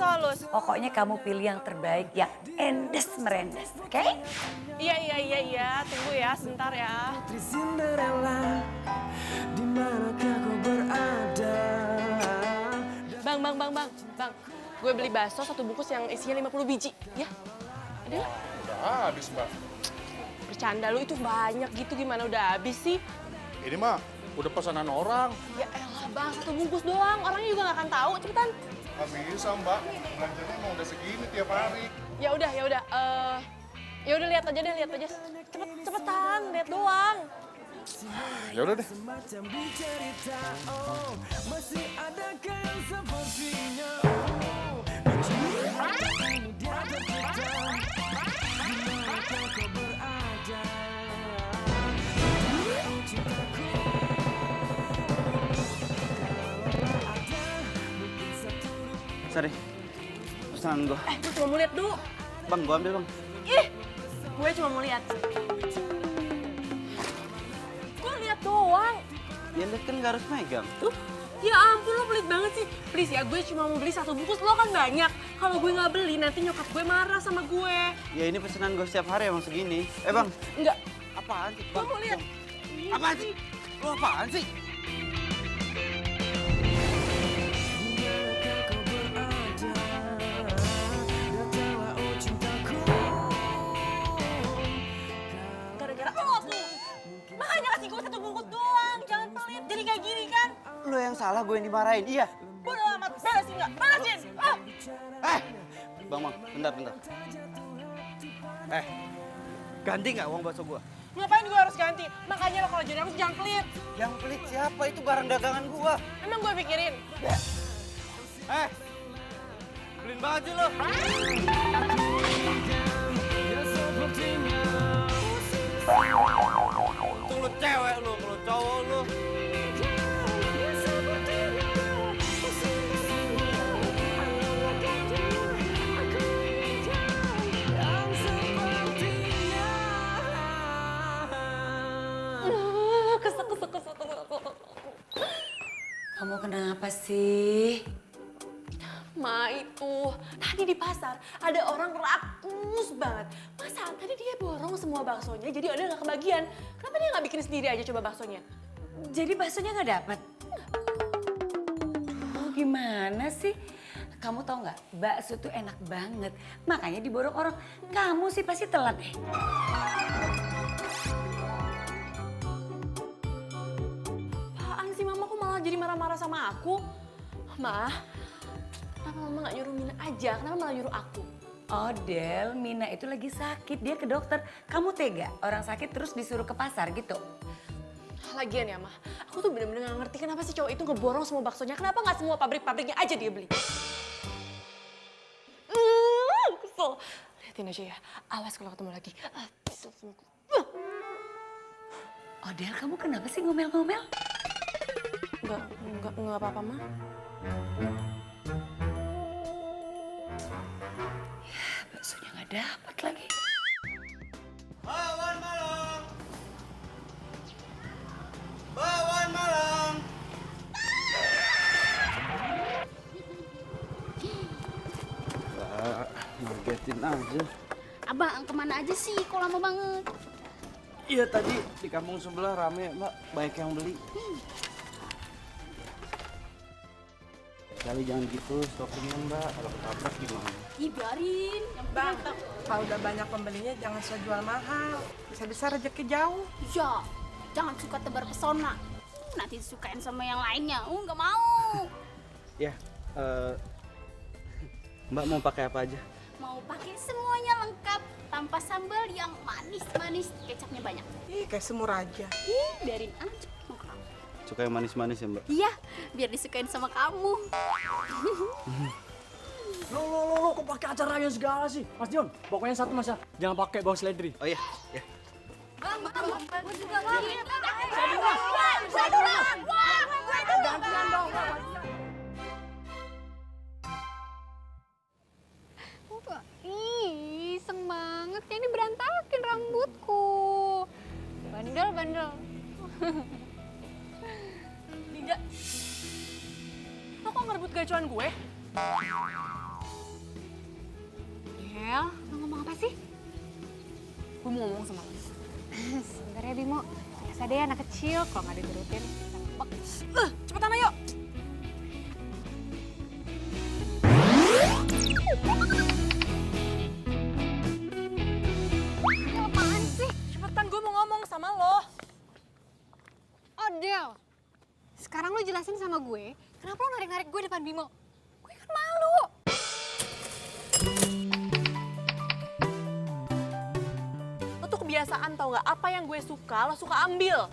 halus. Pokoknya kamu pilih yang terbaik, yang endes merendes, oke? Iya. Tunggu ya, sebentar ya. Putri Cinderella, di manakah kau berada? Bang. Gue beli bakso 1 bungkus yang isinya 50 biji, ya? Ada nggak? Udah habis, Mbak. Bercanda lu itu banyak gitu, gimana udah habis sih? Ini mah udah pesanan orang. Ya elah bang, 1 bungkus doang. Orangnya juga nggak akan tahu, cepetan. Nggak bisa, Mbak. Belanjanya emang udah segini tiap hari. Ya udah. Ya udah lihat aja. Cepetan, lihat doang. Ya udah deh. Semacam di cerita, oh, masih adakah yang sepertinya? Ini dia tercipta, di manakah kau berada? Oh cintaku, kalaulah ada mungkin satu. Sorry, pesanan gua. Gue cuma mau lihat dulu. Bang, gua ambil bang. Ih, gue cuma mau lihat. Gue lihat doang. Ya lihat kan nggak harus megang. Ya ampun, lo pelit banget sih. Please ya, gue cuma mau beli 1 bungkus, lo kan banyak. Kalau gue nggak beli, nanti nyokap gue marah sama gue. Ya ini pesanan gua setiap hari emang segini. Bang, Enggak, apaan sih? gue mau lihat. Apaan sih? Lu apaan sih? Dimanakah kau berada? Datanglah oh cintaku. Gara-gara lo tuh. Makanya kasih gue 1 bungkus doang, jangan pelit. Jadi kayak gini kan. Lu yang salah, gue yang dimarahin. Iya. Bodo amat, beresin nggak? Beresin! Bang, bentar. Ganti nggak uang bakso gua? Ngapain gue harus ganti? Makanya lo kalau jadi aku jangan pelit. Yang pelit siapa? Itu barang dagangan gua. Emang gue pikirin. Beliin baju lo. Ya sepertinya Tuh lu cewek lu, lu cowok lu. Kesel. Kamu kenapa sih? Ma itu, tadi di pasar ada orang rakus banget. Masa tadi dia borong semua baksonya jadi ada nggak kebagian. Kenapa dia nggak bikin sendiri aja coba baksonya? Jadi baksonya nggak dapat? Oh, gimana sih? Kamu tau nggak, bakso tuh enak banget. Makanya diborong orang. Kamu sih pasti telat deh. Apaan sih mama kok malah jadi marah-marah sama aku? Ma, kenapa mama nggak nyuruh Mina aja? Kenapa malah nyuruh aku? Oh Del, Mina itu lagi sakit. Dia ke dokter. Kamu tega? Orang sakit terus disuruh ke pasar gitu? Lagian ya, Ma, aku tuh bener-bener gak ngerti kenapa sih cowok itu ngeborong semua baksonya. Kenapa nggak semua pabrik-pabriknya aja dia beli? Kesel. Liatin aja ya, awas kalau ketemu lagi. Kesel semua. Oh Del, kamu kenapa sih ngomel-ngomel? Enggak apa-apa, Ma. Ya, baksonya nggak dapat lagi. Bawan malam. Bawan malam. Ngagetin aja. Abang kemana aja sih? Kok lama banget? Iya tadi di kampung sebelah rame mbak, banyak yang beli. Kali jangan gitu, stokingnya mbak, kalau ketabrak gimana? Ih biarin. Yang Bang, penting kalau udah banyak pembelinya jangan suka jual mahal. Bisa-bisa rezeki jauh. ya, jangan suka tebar pesona. Nanti disukain sama yang lainnya. Nggak mau. Ya, mbak mau pakai apa aja? Mau pakai semuanya lengkap tanpa sambal yang manis-manis, kecapnya banyak. Ih, kayak semur aja. Ih, biarin aja sama kamu. Suka yang manis-manis ya mbak? Iya, biar disukain sama kamu. Lo kok pakai acaranya segala sih? Mas Dion, pokoknya satu mas ya, jangan pakai bau seledri. Oh iya, ya. Bang, gue juga bang. Saya dulu. Gantian dong. Ih, iseng banget. Ini berantakin rambutku. Bandel. Dinda, lo kok ngerebut gacuan gue? Del, mau ngomong apa sih? Gue mau ngomong sama lo. Sebentar ya Bimo, biasa deh anak kecil kalau nggak diturutin. Ngambek. Cepetan ayo. Ini apaan sih? Cepetan, gue mau ngomong sama lo. Oh Del, sekarang lo jelasin sama gue, kenapa lo narik-narik gue depan Bimo? Gue kan malu. Lo tuh kebiasaan tau gak? Apa yang gue suka, lo suka ambil.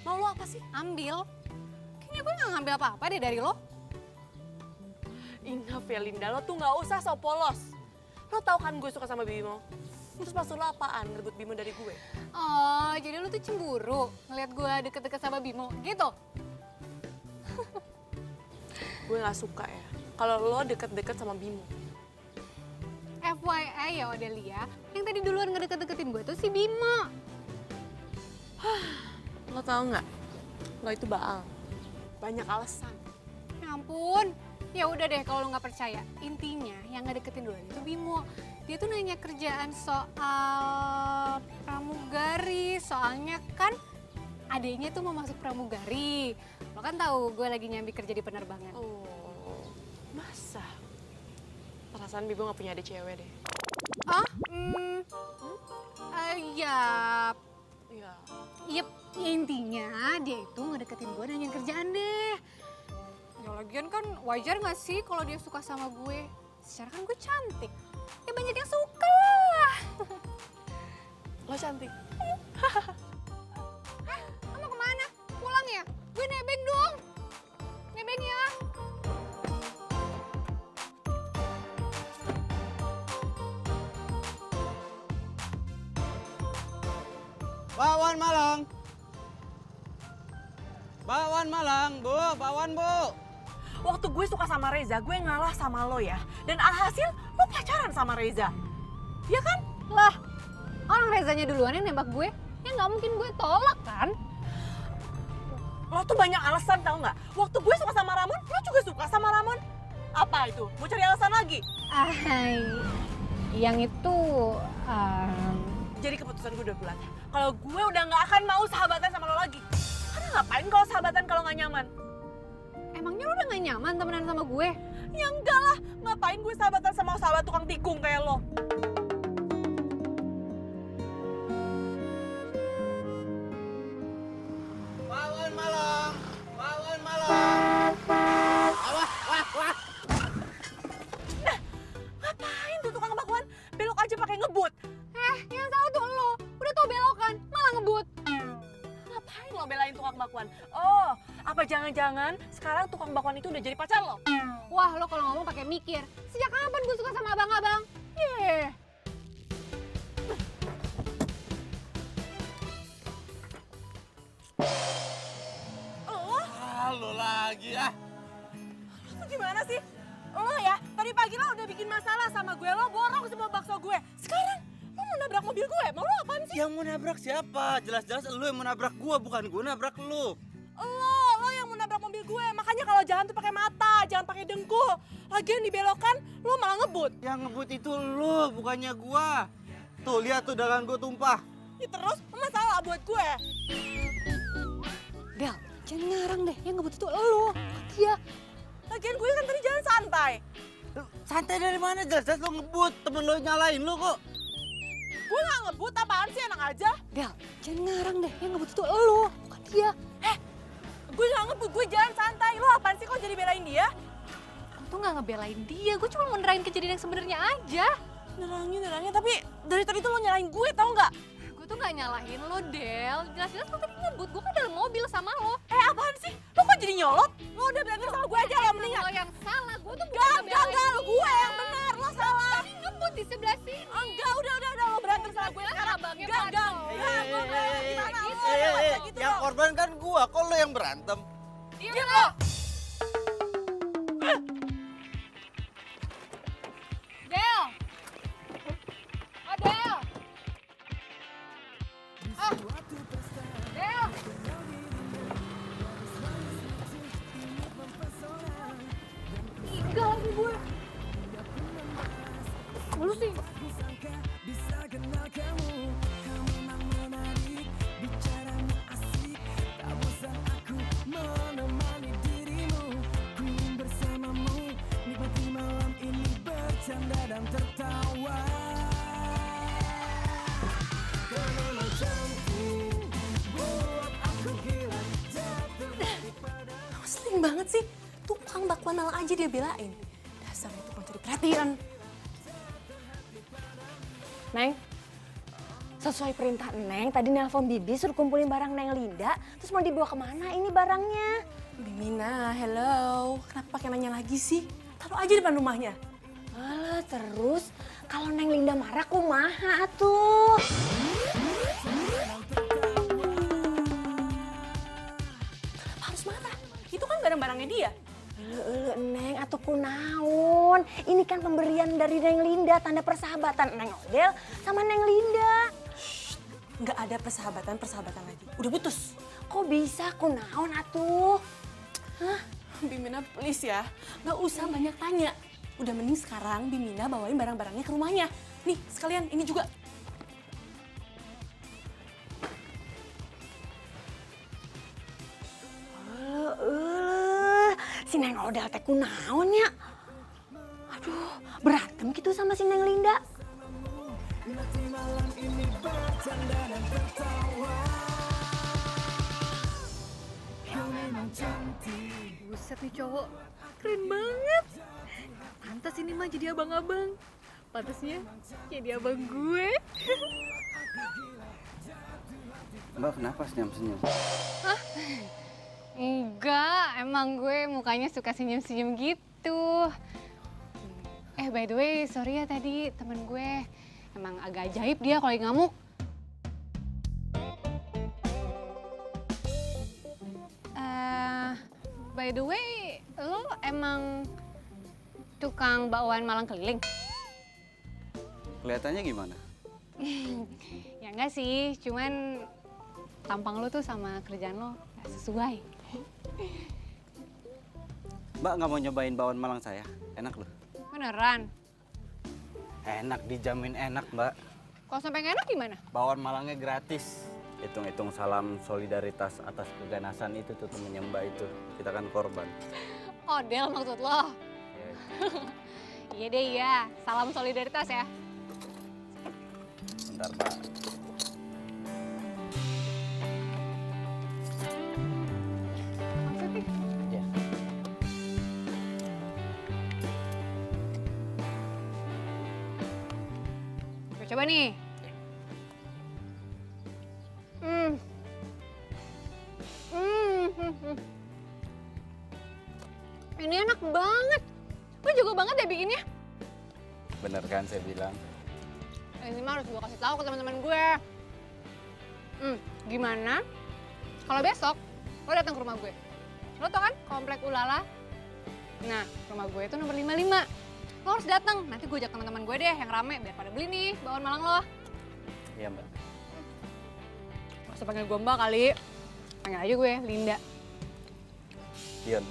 Mau lo apa sih? Ambil? Kayaknya gue nggak ngambil apa-apa deh dari lo. Enough ya Linda, lo tuh gak usah so polos. Lo tau kan gue suka sama Bimo? Terus maksud lo apaan rebut Bimo dari gue? Oh, jadi lo tuh cemburu ngeliat gue deket-deket sama Bimo, gitu? Gue gak suka ya kalau lo deket-deket sama Bimo. FYI ya Odelia, yang tadi duluan ngedeket-deketin gue tuh si Bimo. Lo tau gak? Lo itu baang. Banyak alasan. Ya ampun, ya udah deh kalau lo nggak percaya. Intinya yang ngedeketin duluan itu Bimo. Dia tuh nanya kerjaan soal pramugari, soalnya kan adeknya tuh mau masuk pramugari. Lo kan tahu gue lagi nyambi kerja di penerbangan. Oh, masa? Perasaan Bimo gak punya adik cewek deh. Ah? Ya, Iya. yep, intinya dia itu ngedeketin gue nanyain kerjaan deh. Ya lagian kan wajar gak sih kalau dia suka sama gue? Secara kan gue cantik. Ya banyak yang suka lah. Lo cantik. Lo mau kemana? Pulang ya? Gue nebeng dong. Nebeng ya. Bakwan Malang. Bakwan Malang, Bu. Bakwan, Bu. Waktu gue suka sama Reza, gue ngalah sama lo ya. Dan alhasil lo pacaran sama Reza. Ya kan? Lah, orang Rezanya duluan yang nembak gue. Ya nggak mungkin gue tolak kan? Lo tuh banyak alasan tau nggak? Waktu gue suka sama Ramon, lo juga suka sama Ramon. Apa itu? Mau cari alasan lagi? Yang itu, Jadi keputusan gue udah bulat. Kalau gue udah nggak akan mau sahabatan sama lo lagi. Karena ngapain kalau sahabatan kalau nggak nyaman? emangnya lo udah gak nyaman temenan sama gue? Ya enggak lah, ngapain gue sahabatan sama sahabat tukang tikung kayak lo? Bakwan Malang. Bakwan Malang. Wah, wah, wah. Ngapain tuh tukang bakwan? Belok aja pakai ngebut. Yang salah tuh lo, udah tau belokan, malah ngebut. Ngapain lo belain tukang bakwan? Oh, apa jangan-jangan sekarang tukang bakwan itu udah jadi pacar lo? Wah, lo kalau ngomong pakai mikir. Sejak kapan gue suka sama abang-abang? Yeh. Lo lagi ah. Lo tuh gimana sih? Lo ya, tadi pagi lo udah bikin masalah sama gue, lo borong semua bakso gue. Sekarang lo mau nabrak mobil gue, mau lo apaan sih? Yang mau nabrak siapa? Jelas-jelas lu yang mau nabrak gua, bukan gua nabrak lu. Lo yang mau nabrak mobil gue, makanya kalau jalan tuh pakai mata, jangan pakai dengkul. Lagian dibelokan, lo malah ngebut. Yang ngebut itu lu, bukannya gua. Tuh, lihat tuh dagangan gua tumpah. Ya terus, masalah buat gue. Del, jangan ngarang deh, yang ngebut itu lo. Dia. Lagian gue kan tadi jalan santai. Santai dari mana? Jelas-jelas lu ngebut, temen lu nyalain lu kok. Gue gak ngebut, apaan sih, enak aja. Del, jangan ngarang deh, yang ngebut itu lo, bukan dia. Gue gak ngebut, gue jalan santai. Lo apaan sih kok jadi belain dia? Aku tuh gak ngebelain dia, gue cuma mau nerain kejadian yang sebenarnya aja. Nerangin, tapi dari tadi tuh lo nyalain gue, tau gak? Gue tuh gak nyalahin lo, Del. Jelas-jelas lo tadi ngebut, gue kan dalam mobil sama lo. Apaan sih? Lo kok jadi nyolot? Lo udah berantem sama gue aja lah mendingan. Lo yang salah, gue tuh Enggak, bukan ngebelain lo gue yang benar, lo salah. Tadi ngebut di sebelah sini. Enggak, udah, lo berantem sama gue sekarang. Abangnya Enggak, Pato. gue berantem gimana lo? Eh, Gak usah gitu yang dong. korban kan gua, kok lu yang berantem? Diam Diam lo. lo. Del. Oh, Del. Ah. Del. Tiga lagi gue. Lu sih. Keren banget sih. Tukang bakwan malang aja dia belain. Dasarnya tukang cari perhatian. Neng, sesuai perintah Neng, tadi nelpon Bibi suruh kumpulin barang Neng Linda, terus mau dibawa kemana ini barangnya? Bimina, hello. Kenapa pakai nanya lagi sih? Taruh aja depan rumahnya. Alah, terus kalau Neng Linda marah kumaha atuh? Kenapa harus marah? Itu kan barang-barangnya dia. Neng, atuh kunaon. Ini kan pemberian dari Neng Linda, tanda persahabatan Neng Odel sama Neng Linda. Nggak ada persahabatan lagi. Udah putus. Kok bisa kunaon atuh? Hah? Bimina please ya, nggak usah banyak tanya. Udah mending sekarang Bimina bawain barang-barangnya ke rumahnya. Nih sekalian ini juga. Si Neng Odel teh kunaon ya? Aduh, berantem gitu sama si Neng Linda. Buset nih cowok, keren banget. Pantas ini mah jadi abang-abang. Pantasnya jadi abang gue. Mbak kenapa senyum-senyum? Enggak, emang gue mukanya suka senyum-senyum gitu. By the way, sorry ya tadi temen gue emang agak ajaib dia kalau lagi ngamuk. By the way, lo emang tukang bakwan Malang keliling? Kelihatannya gimana? Ya enggak sih, cuman tampang lo tuh sama kerjaan lo gak sesuai. Mbak nggak mau nyobain bakwan Malang saya? Enak loh. Beneran? Enak, dijamin enak Mbak. Kalau sampai nggak enak gimana? Bakwan Malangnya gratis. Hitung-hitung salam solidaritas atas keganasan itu tuh temennya Mbak itu. Kita kan korban. Odel maksud lo? Iya deh iya, salam solidaritas ya. Bentar Mbak. Maksudnya? Ya. Coba nih. Ini enak banget. Gue jago banget deh bikinnya. Bener kan saya bilang? Ini mah harus gue kasih tahu ke teman-teman gue. Gimana? Kalau besok lo datang ke rumah gue. Lo tau kan komplek Ulala? Nah, rumah gue itu nomor 55. Lo harus datang. Nanti gue ajak teman-teman gue deh yang rame biar pada beli nih bakwan Malang lo. Iya Mbak. Gak usah panggil gue Mbak kali. Panggil aja gue Linda. Dion.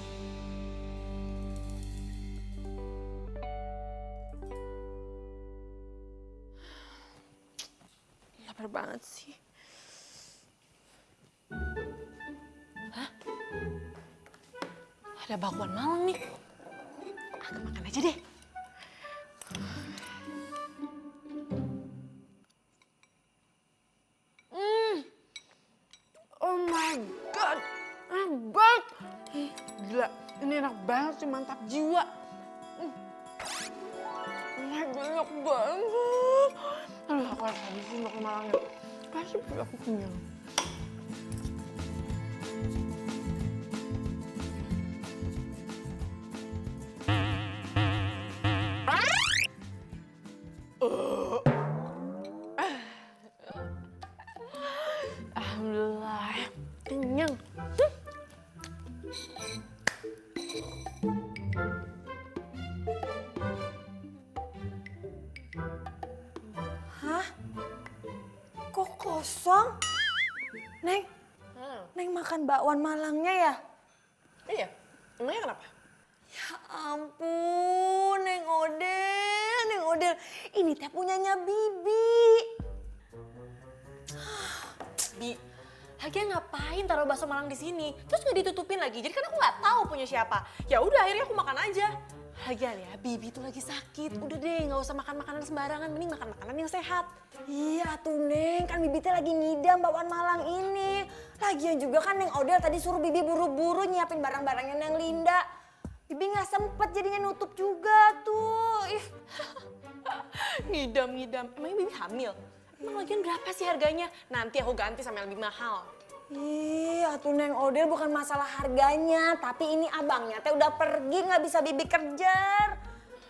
Lapar banget sih. Hah? Ada bakwan Malang nih. Aku makan aja deh. Oh my god, enak banget. Gila, ini enak banget sih, mantap jiwa. Oh my god, enak banget. Aduh, aku harus habisin bakwan Malangnya. Pasti aku kenyang. Alhamdulillah, kenyang. Hah? Kok kosong? Neng, Neng makan bakwan Malangnya ya? Iya, emangnya kenapa? Ya ampun, Neng Odel. Ini teh punyanya Bibi. Bi, lagian ngapain taruh bakso Malang di sini? Terus nggak ditutupin lagi. Jadi kan aku nggak tahu punya siapa. Ya udah, akhirnya aku makan aja. Lagian ya, Bibi tuh lagi sakit. Udah deh, nggak usah makan makanan sembarangan. Mending makan makanan yang sehat. Iya tuh Neng, kan Bibi teh lagi ngidam bakwan Malang ini. Lagian juga kan Neng Odel tadi suruh Bibi buru-buru nyiapin barang-barangnya Neng Linda. Bibi nggak sempet jadinya nutup juga tuh. Ih. Ngidam. Emangnya Bibi hamil? Emang lagian berapa sih harganya? Nanti aku ganti sama yang lebih mahal. Ih, atuh Neng Odel bukan masalah harganya, tapi ini abangnya teh udah pergi nggak bisa Bibi kejar.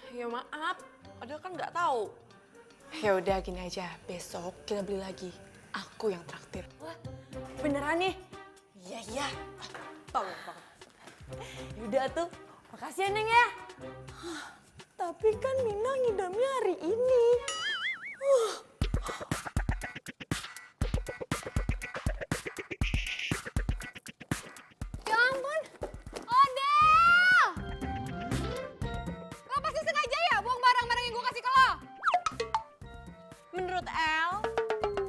Ya maaf, padahal kan nggak tahu. Ya udah gini aja, besok kita beli lagi. Aku yang traktir. Wah, beneran nih? Iya. Bangun. Yaudah tuh, makasih ya Neng ya. Tapi kan Mina ngidamnya hari ini. Ya ampun, Odel! Lo pasti sengaja ya buang barang-barang yang gue kasih ke lo? Menurut El,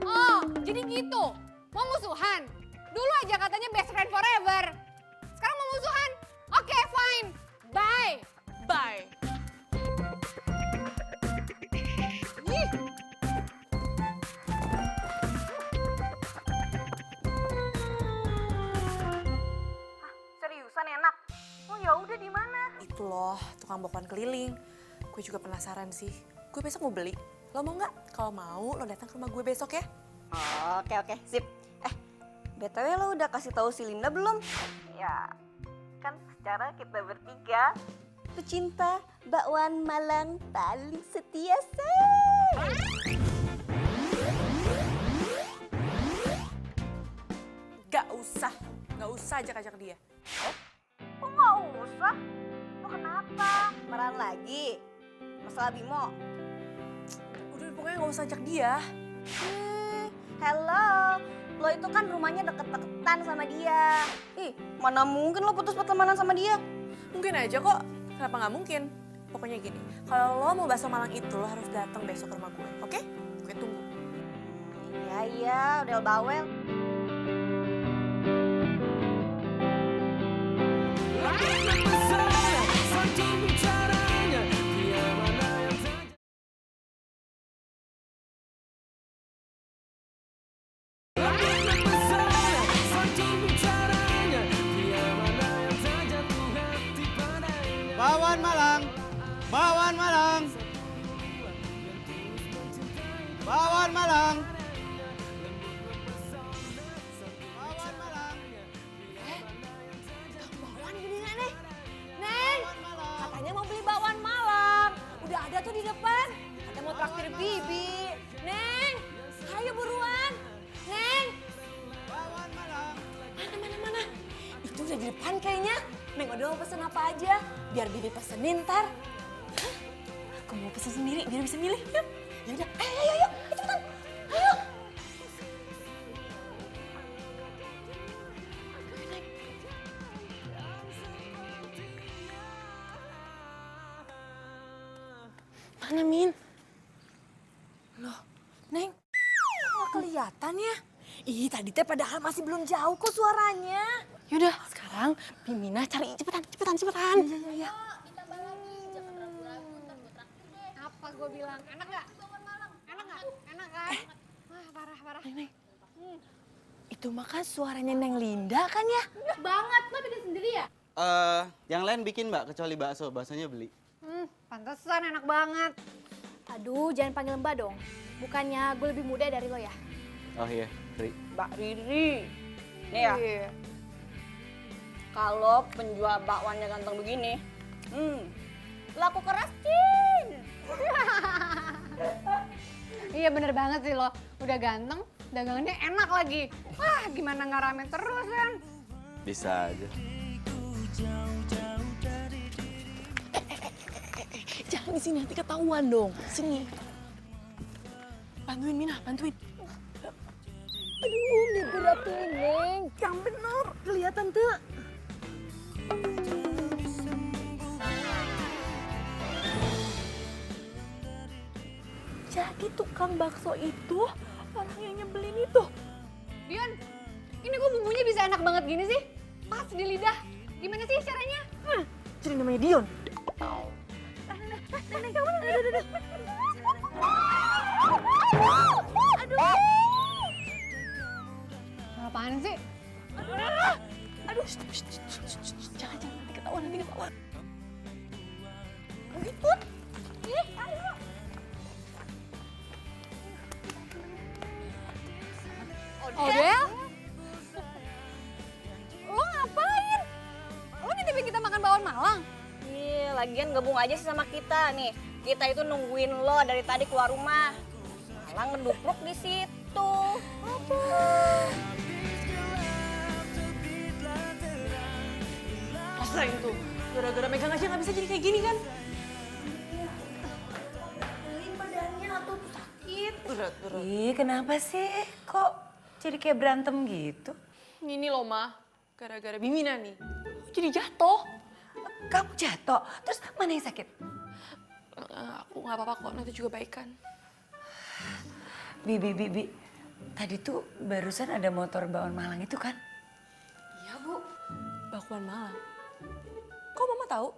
Oh, jadi gitu. Mau musuhan? Dulu aja katanya best friend forever. Sekarang mau musuhan? Oke, fine. Bye. bye. Ih. Seriusan enak? Oh ya udah di mana? Itu loh, tukang bakwan keliling. Gue juga penasaran sih. Gue besok mau beli. Lo mau nggak? Kalau mau, lo datang ke rumah gue besok ya. Oke, sip. BTW lo udah kasih tahu si Linda belum? Ya, kan secara kita bertiga pecinta bakwan Malang paling setia, say. Gak usah ajak-ajak dia. Kok nggak usah? Lo kenapa? Marahan lagi? Masalah Bimo? Udah pokoknya gak usah ajak dia. Hello, lo itu kan rumahnya deket-deketan sama dia. Ih, mana mungkin lo putus pertemanan sama dia? Mungkin aja kok. Kenapa nggak mungkin? Pokoknya gini, kalau lo mau bakso Malang itu lo harus datang besok ke rumah gue, oke? Gue tunggu. Iya, udah bawel. Bakwan Malang. Bakwan Malang. Bakwan Malang. Bakwan Malang. Bakwan gini nggak nih? Neng, katanya mau beli bakwan Malang. Udah ada tuh di depan. Katanya mau traktir Bibi. Neng, ayo buruan. Neng. Bakwan Malang. Mana? Itu udah di depan kayaknya. Neng udah mau pesen apa aja? Biar Bibi pesenin ntar. Hah? Aku mau pesen sendiri biar bisa milih. Yuk. Ya udah, ayo, cepetan. Ayo. Mana Min? Loh, Neng, nggak kelihatan ya? Ih, tadi teh padahal masih belum jauh kok suaranya. Yaudah, sekarang Bimina cari cepetan. Iya. Apa gue bilang? Enak nggak? Enak nggak? Enak kan? Wah, parah. Neng, itu mah kan suaranya Neng Linda kan ya? Banget, lo bikin sendiri ya? Yang lain bikin mbak, kecuali bakso. Baksonya beli. Pantesan enak banget. Aduh, jangan panggil Mbak dong. Bukannya gue lebih muda dari lo ya? Oh iya, Ri. Mbak Riri. Nih ya, kalau penjual bakwannya ganteng begini, laku keras, Cin. Iya bener banget sih lo. Udah ganteng, dagangannya enak lagi. Wah, gimana nggak rame terus kan? Bisa aja. Jangan di sini nanti ketahuan dong. Sini. Bantuin Mina, bantuin. Aduh, digerakin, Neng. Yang bener, kelihatan tuh. Jadi tukang bakso itu orang yang nyebelin itu. Dion, ini kok bumbunya bisa enak banget gini sih? Pas di lidah. Gimana sih caranya? Jadi namanya Dion. Apaan sih? Aduh, jangan nanti ketahuan, Ribut. Ayo. Odel? Lo ngapain? Lo nitipin kita makan bakwan Malang? Iya, lagian gabung aja sih sama kita nih. Kita itu nungguin lo dari tadi keluar rumah. Malah ngedupruk di situ. Rasain tuh, gara-gara megang aja nggak bisa jadi kayak gini kan? Berat. Ih, kenapa sih? Kok jadi kayak berantem gitu? Ini loh, Ma. Gara-gara Bimina nih. Jadi jatuh. Kamu jatuh, terus mana yang sakit? Aku nggak apa-apa kok, nanti juga baikan. Bi. Tadi tuh barusan ada motor bakwan Malang itu kan? Iya, Bu. Bakwan Malang. Kok Mama tahu?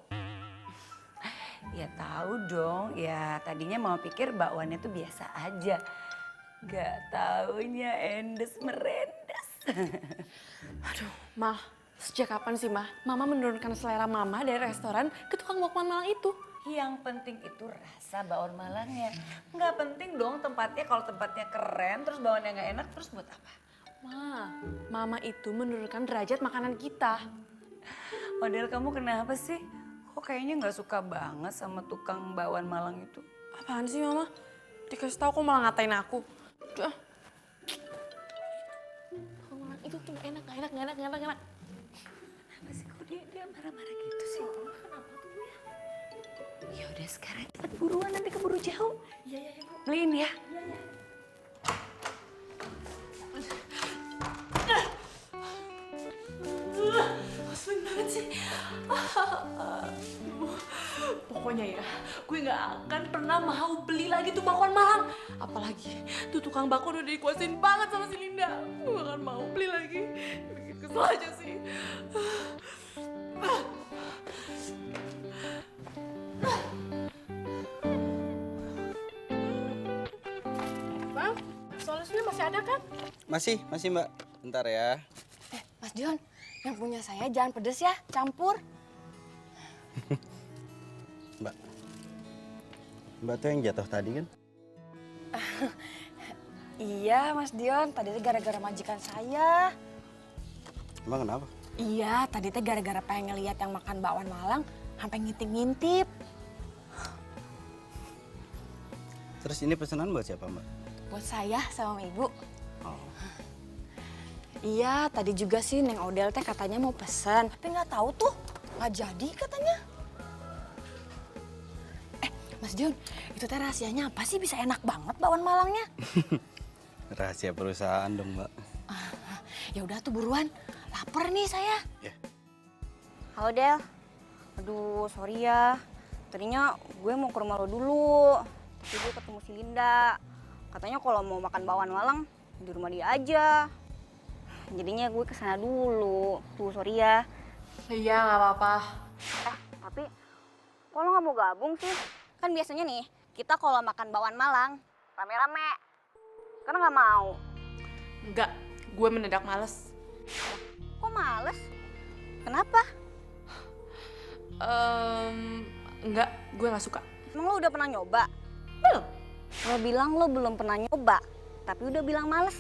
Ya tahu dong, ya tadinya mau pikir bakwannya tuh biasa aja. Gak taunya endes merendes. Aduh, Ma. Sejak kapan sih, Ma? Mama menurunkan selera Mama dari restoran ke tukang bakwan Malang itu. Yang penting itu rasa bakwan Malangnya. Nggak penting dong tempatnya, kalau tempatnya keren terus bakwannya nggak enak terus buat apa? Ma, Mama itu menurunkan derajat makanan kita. Model kamu kenapa sih? Kok kayaknya nggak suka banget sama tukang bakwan Malang itu? Apaan sih, Mama? Dikasih tahu kok malah ngatain aku. Udah. Bakwan Malang itu tuh nggak enak. Kenapa sih kok dia marah-marah gitu sih? Kenapa tuh Bu ya? Ya udah sekarang cepet buruan nanti keburu jauh. Iya Bu. Beliin ya. Iya. Ngeselin banget sih. Pokoknya ya, gue nggak akan pernah mau beli lagi tuh bakwan Malang. Apalagi tuh tukang bakwan udah dikuasain banget sama si Linda. Gue gak akan mau beli lagi. Bikin kesel aja sih. Bang, solusinya masih ada kan? Masih Mbak. Bentar ya. Mas Dion, yang punya saya jangan pedes ya, campur. Mbak tuh yang jatuh tadi kan? Iya, Mas Dion, tadi teh gara-gara majikan saya. Emang kenapa? Iya, tadi teh gara-gara pengen ngeliat yang makan bakwan Malang, sampai ngintip-ngintip. Terus ini pesanan buat siapa Mbak? Buat saya sama Ibu. Oh. Iya, tadi juga sih Neng Odel teh katanya mau pesan, tapi nggak tahu tuh, nggak jadi katanya. Mas Dion, itu teh rahasianya apa sih bisa enak banget bakwan Malangnya? Rahasia perusahaan dong Mbak. Ya udah tuh buruan, lapar nih saya. Ya. Halo Del. Aduh, sorry ya. Tadinya gue mau ke rumah lo dulu. Tapi gue ketemu si Linda. Katanya kalau mau makan bakwan Malang di rumah dia aja. Jadinya gue kesana dulu. Tuh, sorry ya. Iya, nggak apa-apa. Tapi kok lo nggak mau gabung sih? Kan biasanya nih, kita kalau makan bakwan Malang rame-rame. Karena nggak mau. Enggak, gue mendadak males. Kok males? Kenapa? Enggak, gue nggak suka. Emang lo udah pernah nyoba? Belum. Lo bilang lo belum pernah nyoba, tapi udah bilang males.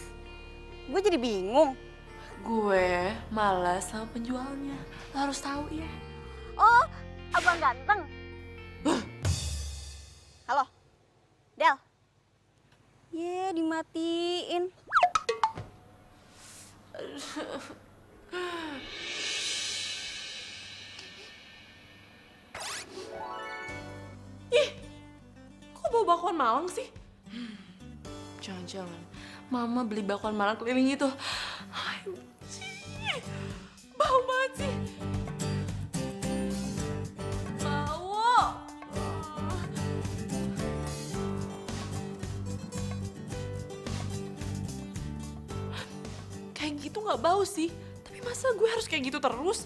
Gue jadi bingung. Gue malas sama penjualnya. Lo harus tahu ya. Oh, abang ganteng. Halo, Del. Ye, dimatiin. Ih, kok bau bakwan Malang sih? Jangan-jangan Mama beli bakwan Malang keliling itu. Ayo, bau banget sih. Bau. Kayak gitu nggak bau sih. Tapi masa gue harus kayak gitu terus?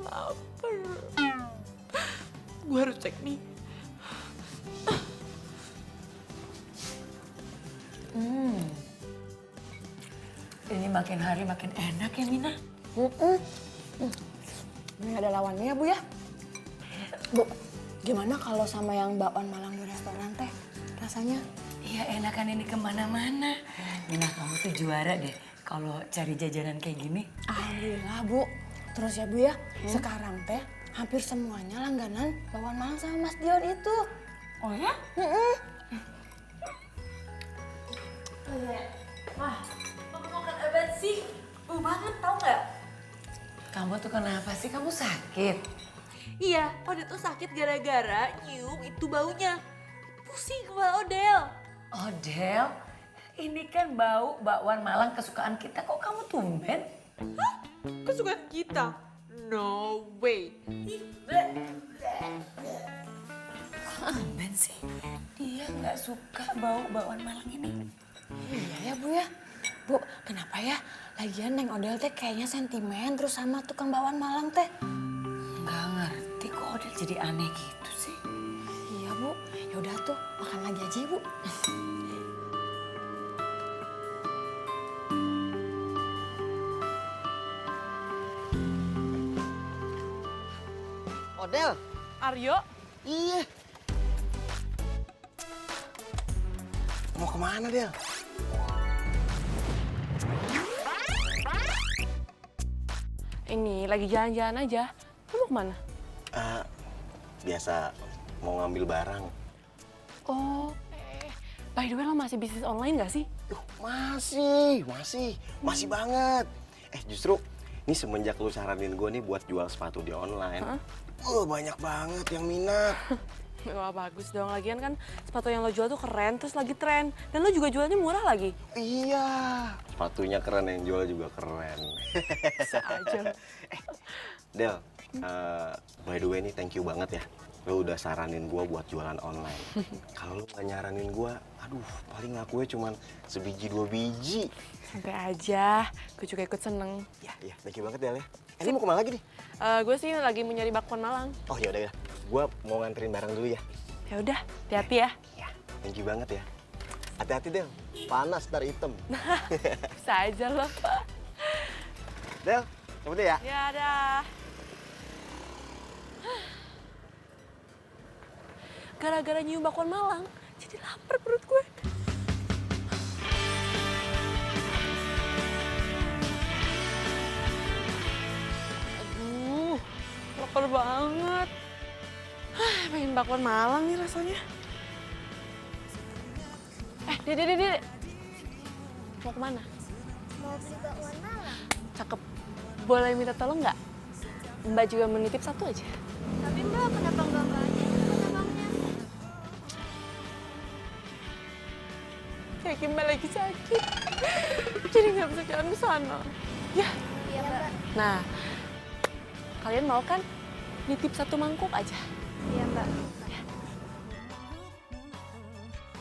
Lapar. Gue harus cek nih. Ini makin hari makin enak ya, Mina. Ini ada lawannya ya, Bu ya. Bu, gimana kalau sama yang bakwan Malang di restoran teh rasanya? Iya, enakan ini kemana-mana. Mina, kamu tuh juara deh kalau cari jajanan kayak gini. Alhamdulillah, Bu. Terus ya, Bu ya, sekarang teh hampir semuanya langganan bakwan Malang sama Mas Dion itu. Oh ya? Wah, kamu makan apa sih? Bau banget tau nggak? Kamu tuh kenapa sih? Kamu sakit? Iya, Odel tuh sakit gara-gara nyium itu baunya. Pusing kepala Odel. Odel, ini kan bau bakwan Malang kesukaan kita. Kok kamu tumben? Hah? Kesukaan kita? No way. Tumben sih. Dia nggak suka bau bakwan Malang ini. Iya ya, Bu ya. Bu, kenapa ya? Lagian Neng Odel teh kayaknya sentimen terus sama tukang bakwan Malang teh. Nggak ngerti kok Odel jadi aneh gitu sih. Iya, Bu. Yaudah tuh, makan lagi aja, Bu. Odel. Aryo, Iya. Mau kemana, Del? ini lagi jalan-jalan aja. Lu mau kemana? Biasa mau ngambil barang. Oh, by the way lo masih bisnis online gak sih? Masih banget. Justru ini semenjak lu saranin gue nih buat jual sepatu di online. Banyak banget yang minat. Wah bagus dong, lagian kan sepatu yang lo jual tuh keren, terus lagi tren. Dan lo juga jualnya murah lagi. Iya, sepatunya keren, yang jual juga keren. Bisa aja. Del, by the way nih thank you banget ya. Lo udah saranin gue buat jualan online. Kalau lo gak nyaranin gue, aduh paling lakunya cuman sebiji 2 biji. Santai aja, gue juga ikut seneng. Ya, thank you banget Del ya. Ini mau kemana lagi nih? Gue sih lagi mau nyari bakwan Malang. Oh yaudah ya, gue mau nganterin barang dulu ya. Ya udah, hati-hati ya. Ya, thank you banget ya. Hati-hati Del, panas ntar hitam. Bisa aja lo. Del, cabut deh ya. Ya dah. Gara-gara nyium bakwan Malang, jadi lapar perut gue. Aduh, lapar banget. Pengen bakwan Malang nih rasanya. Dede. Mau kemana? Mau beli bakwan Malang. Cakep. Boleh minta tolong nggak? Mbak juga menitip satu aja. Tapi Mbak, kenapa nggak banyak abangnya? Kayak Mbak lagi sakit. Jadi nggak bisa jalan ke sana. Ya. Iya Mbak. Nah, kalian mau kan nitip satu mangkuk aja? Iya Mbak.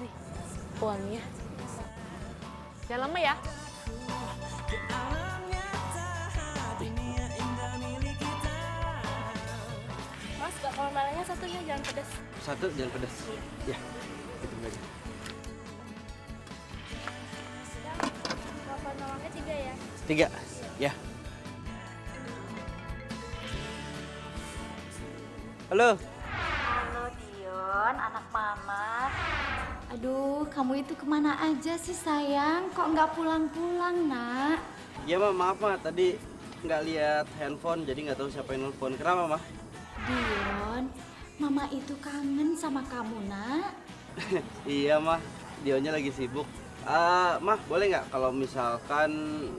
Nih, uangnya. Jangan lama ya. Mas, bakwan Malangnya satunya jangan pedas. Satu jangan pedas. Ya, itu aja. Bakwan Malangnya 3 ya. 3, ya. Halo. Halo Dion, anak mama. Aduh, kamu itu kemana aja sih sayang? Kok nggak pulang-pulang, nak? Ya Ma, maaf Ma, tadi nggak lihat handphone jadi nggak tahu siapa yang nelfon. Kenapa Ma? Dion, mama itu kangen sama kamu, nak. Iya Ma, Dionnya lagi sibuk. Mah, boleh nggak kalau misalkan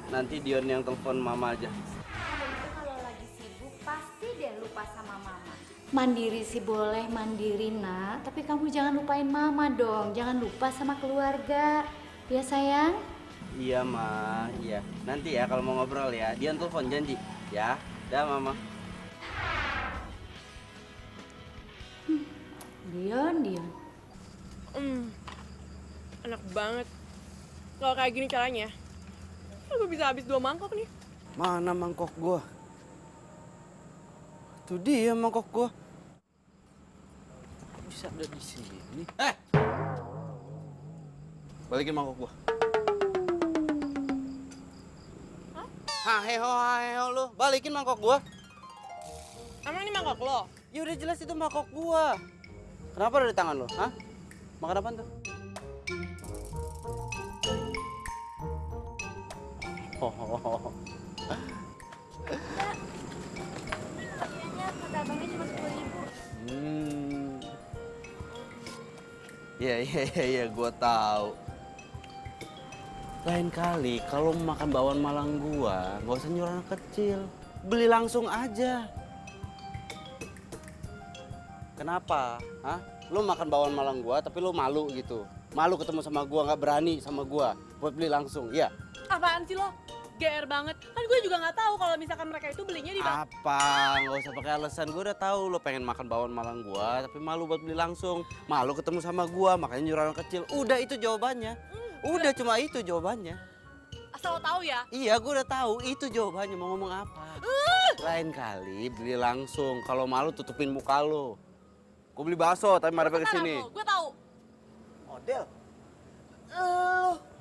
nanti Dion yang telepon Mama aja? Kamu itu kalau lagi sibuk pasti deh lupa sama mama. Mandiri sih boleh mandiri, nak. Tapi kamu jangan lupain mama dong. Jangan lupa sama keluarga. Ya sayang? Iya Ma, iya. Nanti ya kalau mau ngobrol ya, Dion telepon janji. Ya, dah Mama. Dion. Enak banget. Kalau kayak gini caranya, gue bisa habis 2 mangkok nih. Mana mangkok gua? Tuh dia mangkok gua. bisa ada di sini? Balikin mangkok gua. Heho lu, balikin mangkok gua. Emang ini mangkok lo? Ya udah jelas itu mangkok gua. Kenapa ada di tangan lo? Hah? Makan apaan tuh? Oh. Harganya kata abangnya cuma 10.000. Iya, gua tahu. Lain kali kalau makan bakwan Malang gua, nggak usah nyuruh anak kecil. Beli langsung aja. Kenapa? Hah? Lu makan bakwan Malang gua tapi lu malu gitu. Malu ketemu sama gua, nggak berani sama gua buat beli langsung. Iya. Apaan sih lo? GR banget. Kan gue juga nggak tahu kalau misalkan mereka itu belinya di Apa? Nggak usah pakai alasan. Gue udah tahu lo pengen makan bakwan Malang gua, tapi malu buat beli langsung. Malu ketemu sama gua, makanya nyuruh anak kecil. Udah itu jawabannya. Udah cuma itu jawabannya. asal lo tahu ya. Iya, gue udah tahu. Itu jawabannya. Mau ngomong apa? Lain kali beli langsung. Kalau malu tutupin muka lo. Gue beli bakso, tapi marahnya ke sini. Gue tahu. Model.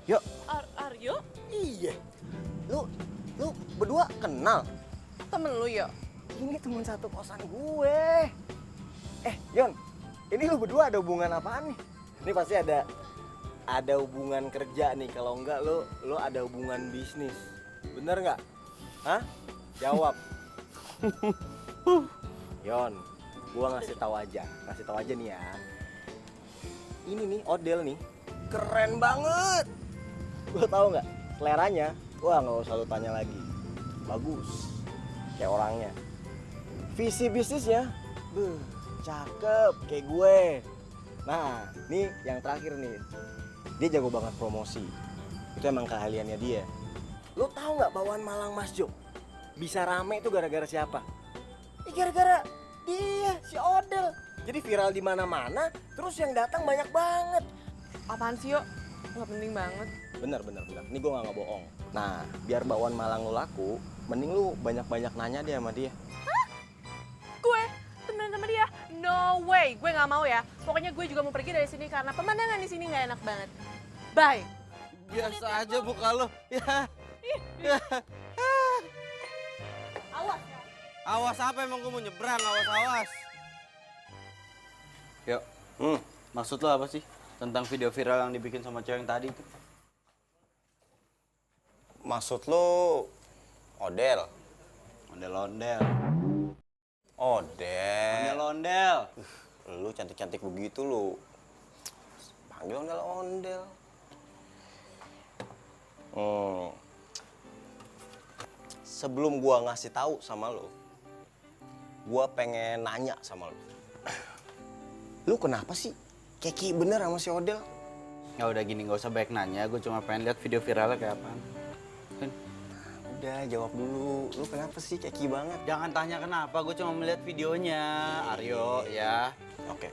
Yuk. Aryo? Iya. Lu berdua kenal? Temen lu ya? Ini teman satu kosan gue. Yon, ini lu berdua ada hubungan apaan nih? Ini pasti ada hubungan kerja nih. Kalau enggak lu ada hubungan bisnis. Bener nggak? Hah? Jawab. Yon, gua ngasih tahu aja nih ya. Ini nih Odell nih, keren banget. Gua tahu nggak? Seleranya, wah nggak usah lu tanya lagi. Bagus, kayak orangnya. Visi bisnisnya, cakep kayak gue. Nah, nih yang terakhir nih, dia jago banget promosi. Itu emang keahliannya dia. Lo tahu nggak bakwan Malang Mas Jo bisa rame itu gara-gara siapa? Gara-gara dia, si Odell. Jadi viral di mana-mana, terus yang datang banyak banget. Apaan sih, yuk? Nggak penting banget. Bener. Ini gue nggak bohong. Nah, biar bakwan Malang lo laku, mending lu banyak-banyak nanya dia sama dia. Gue temenan sama dia? No way, gue nggak mau ya. Pokoknya gue juga mau pergi dari sini karena pemandangan di sini nggak enak banget. Bye. Biasa aja muka lo. Ya. Awas ya. Awas apa emang gue mau nyebrang, awas. Yuk. Maksud lo apa sih? Tentang video viral yang dibikin sama cewek yang tadi itu? Maksud lo Odell? Ondel-ondel. Odell. Ondel-ondel. Lu cantik-cantik begitu lu. Panggil ondel-ondel. Sebelum gua ngasih tahu sama lu, gua pengen nanya sama lu. Lu kenapa sih keki bener sama si Odell? Ya udah gini, nggak usah banyak nanya. Gue cuma pengen lihat video viralnya kayak apaan. Udah jawab dulu. Lu kenapa sih keki banget? Jangan tanya kenapa, gue cuma melihat videonya. Aryo, ya. Oke.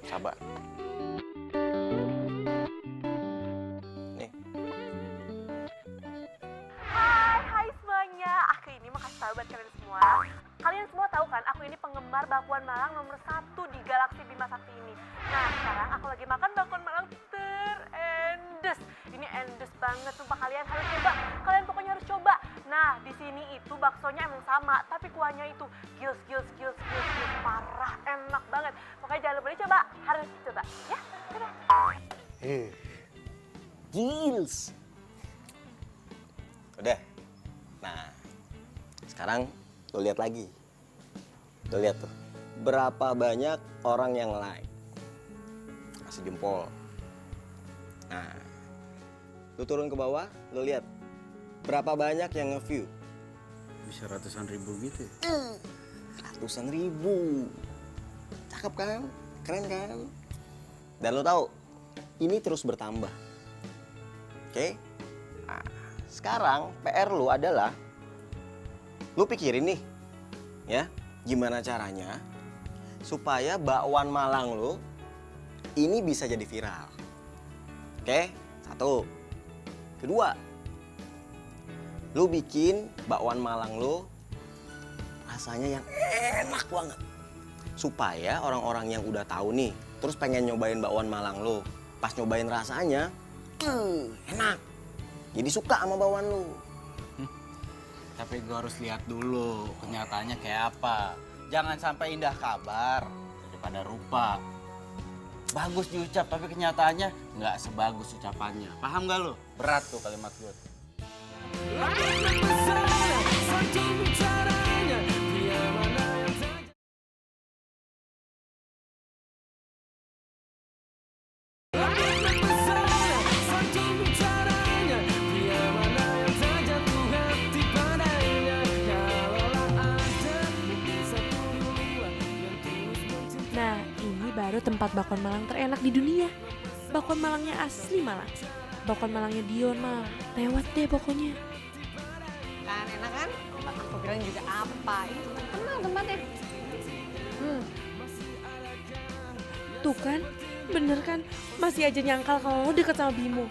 Sabar. Nih. Hai semuanya. Aku ini mau kasih tahu buat kalian semua. Kalian semua tahu kan, aku ini penggemar bakwan Malang nomor 1 di Galaksi Bima Sakti ini. Nah, sekarang aku lagi makan bakwan Malang terendes. Ini endes banget, sumpah kalian harus coba. Kalian pokoknya harus coba. Nah, di sini itu baksonya emang sama, tapi kuahnya itu gils, parah, enak banget. Pokoknya jangan lupa dicoba, harus coba, ya. Dadah. Gils. Udah. Nah, sekarang lo lihat lagi. Lo lihat tuh. Berapa banyak orang yang like. Kasih jempol. Nah, lo turun ke bawah, lo lihat. Berapa banyak yang nge-view? Bisa ratusan ribu gitu ya? Ratusan ribu. Cakep kan? Keren kan? Dan lo tahu, ini terus bertambah. Oke? Nah, sekarang PR lo adalah lu pikirin nih, ya, gimana caranya supaya bakwan Malang lu ini bisa jadi viral. Oke, 1. Kedua, lu bikin bakwan Malang lu rasanya yang enak banget. supaya orang-orang yang udah tahu nih, terus pengen nyobain bakwan Malang lo. Pas nyobain rasanya, enak. Jadi suka sama bakwan lo. Tapi gue harus lihat dulu kenyataannya kayak apa. Jangan sampai indah kabar daripada rupa. Bagus diucap tapi kenyataannya nggak sebagus ucapannya. Paham gak lo? Berat tuh kalimat gue. Nah, ini baru tempat bakwan Malang terenak di dunia. Bakwan Malangnya asli Malang. Bakwan Malangnya Dion mah lewat deh pokoknya. Kan enak kan? Aku bilang juga apa? Itu terkenal tempatnya. Tuh kan, bener kan? Masih aja nyangkal kalau lo deket sama Bimo.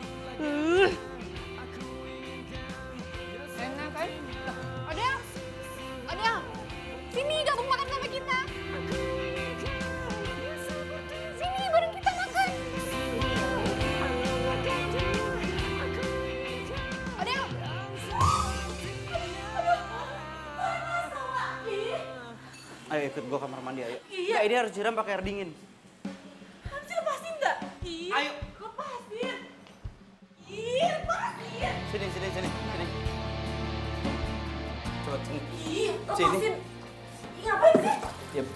Enak kan? Odel! Odel! Sini gabung makan sama kita. Sini bareng kita makan. Odel! Ayo ikut gue kamar mandi ayo. Iya. Ini harus siram pakai air dingin. Hamsi lepasin nggak? Ayo. Lepasin. Ih, lepasin. Sini. Coba sini. Ih, Sini. lepasin. Ih, ngapain sih? Diam.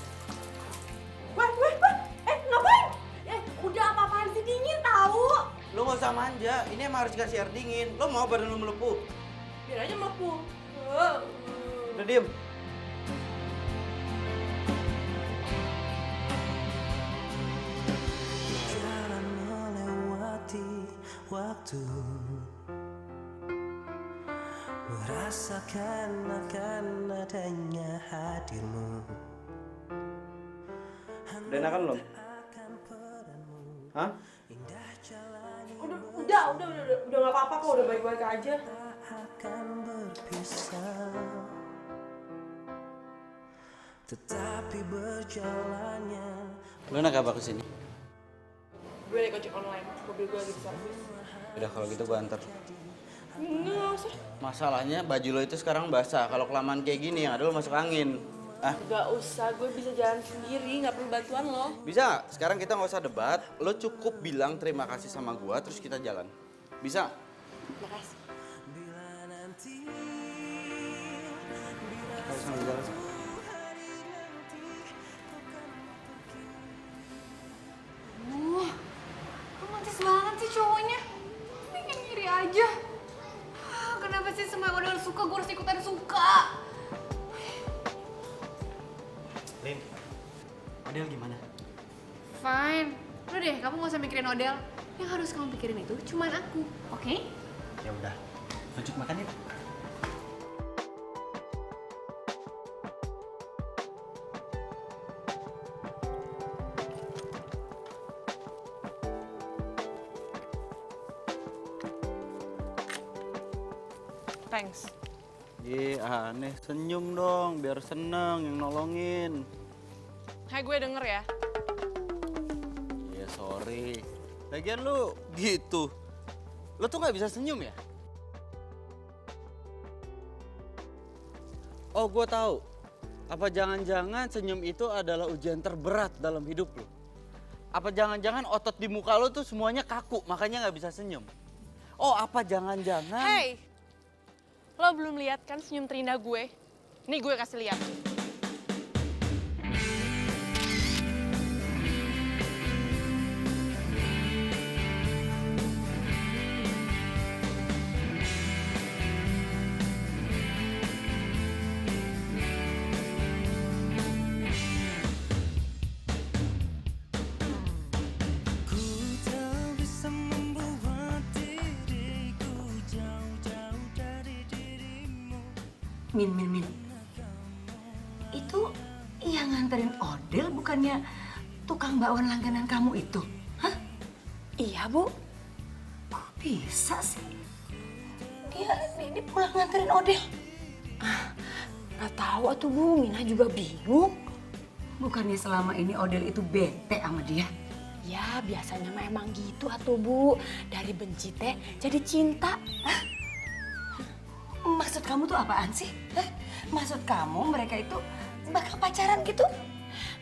Wah. Ngapain? Udah apa-apaan sih, dingin tahu. Lo gak usah manja, ini emang harus dikasih air dingin. Lo mau badan lo melepuh? Biar aja melepuh. Udah diem. Jalan melewati waktu, merasakan akan adanya hadirmu. Udah enakan belum? Hah? Udah nggak apa-apa kok, udah baik-baik aja. Akan berpisah, tetapi berjalannya. Lo naik apa kesini? Gue naik ojek online, mobil gue lagi di servis. Udah kalau gitu gue antar. Nggak usah. Masalahnya baju lo itu sekarang basah. Kalau kelamaan kayak gini yang ada lo masuk angin. Ah, Gak usah, gue bisa jalan sendiri, nggak perlu bantuan lo. bisa? Sekarang kita nggak usah debat. Lo cukup bilang terima kasih sama gua terus kita jalan. Bisa? Makasih. Kita sambil jalan. Romantis banget sih cowoknya. Bikin ngiri aja. Kenapa sih semua yang udah suka gue harus ikutan suka? Lin, Adel gimana? Fine. Udah deh, kamu gak usah mikirin Odel. Yang harus kamu pikirin itu cuman aku, oke? Ya udah, lanjut makan yuk. Thanks. Aneh, senyum dong biar seneng yang nolongin. Hai, gue denger ya. Ya sorry. Lagian lu gitu. Lu tuh nggak bisa senyum ya? Oh, gue tahu. Apa jangan-jangan senyum itu adalah ujian terberat dalam hidup lu? Apa jangan-jangan otot di muka lu tuh semuanya kaku, makanya nggak bisa senyum? Oh, apa jangan-jangan... Hey, lo belum lihat kan senyum terindah gue? Nih gue kasih lihat. Min. Itu yang nganterin Odel bukannya tukang bakwan langganan kamu itu? Hah? Iya, Bu. Kok bisa sih? Dia pulang nganterin Odel. Nggak tahu atuh, Bu. Mina juga bingung. Bukannya selama ini Odel itu bete sama dia? Ya biasanya mah emang gitu atuh Bu. Dari benci teh jadi cinta. Maksud kamu tuh apaan sih? Hah? Maksud kamu mereka itu bakal pacaran gitu?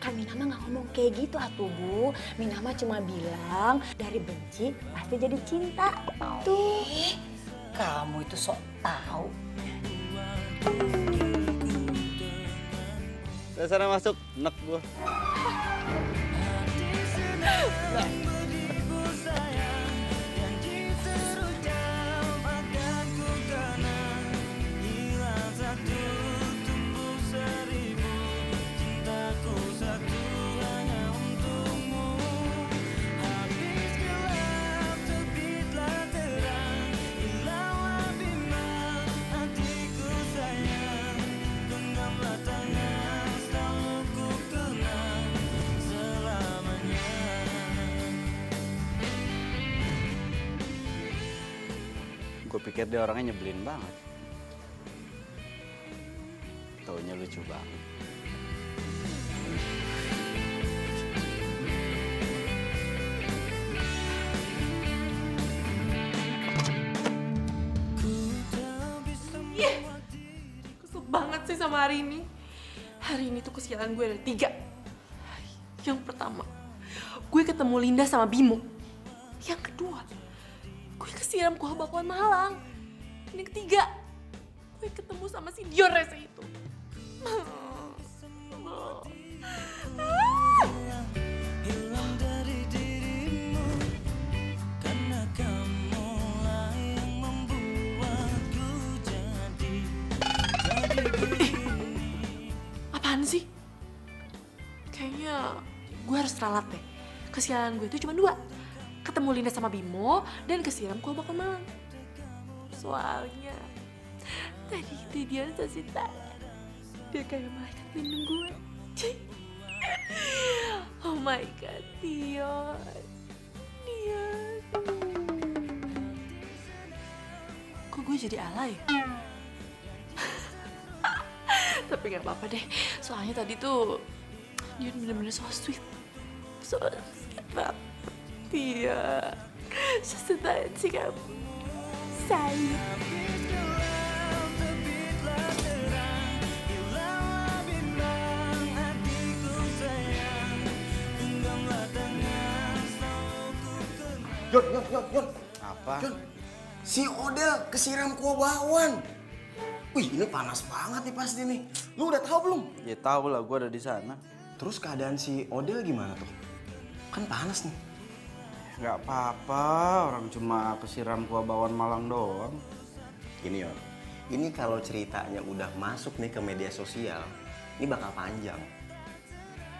Kan Mina mah gak ngomong kayak gitu atuh Bu. Mina mah cuma bilang dari benci pasti jadi cinta. Tuh. Kamu itu sok tahu. Udah sana masuk, enak gua. Gue pikir dia orangnya nyebelin banget. Taunya lucu banget. Kesel banget sih sama hari ini. Hari ini tuh kesialan gue ada 3. Yang pertama, gue ketemu Linda sama Bimo. Yang kedua, gue kesiram kuah bakwan Malang. Yang ketiga, gue ketemu sama si Dion rese itu. Apaan sih? Kayaknya gue harus ralat deh. Kesialan gue itu cuma 2. Ketemu Linda sama Bimo dan kesiram kuah bakwan Malang. Soalnya tadi itu dia kasih tangan. Dia kayak malaikat pelindung gue. Oh my god, Dion. Kok gue jadi alay? Tapi gak apa-apa deh. Soalnya tadi tuh Dion bener-bener so sweet. So sweet banget. Dia sesuatu sih kamu. Sayang. Yon. Apa? Yon, si Odel kesiram kuah bakwan. Wih, ini panas banget nih pasti nih. Lu udah tahu belum? Ya tahu lah, gue ada di sana. Terus keadaan si Odel gimana tuh? Kan panas nih. Nggak apa-apa, orang cuma kesiram kuah bakwan Malang doang. Gini Yon, ini kalau ceritanya udah masuk nih ke media sosial, ini bakal panjang.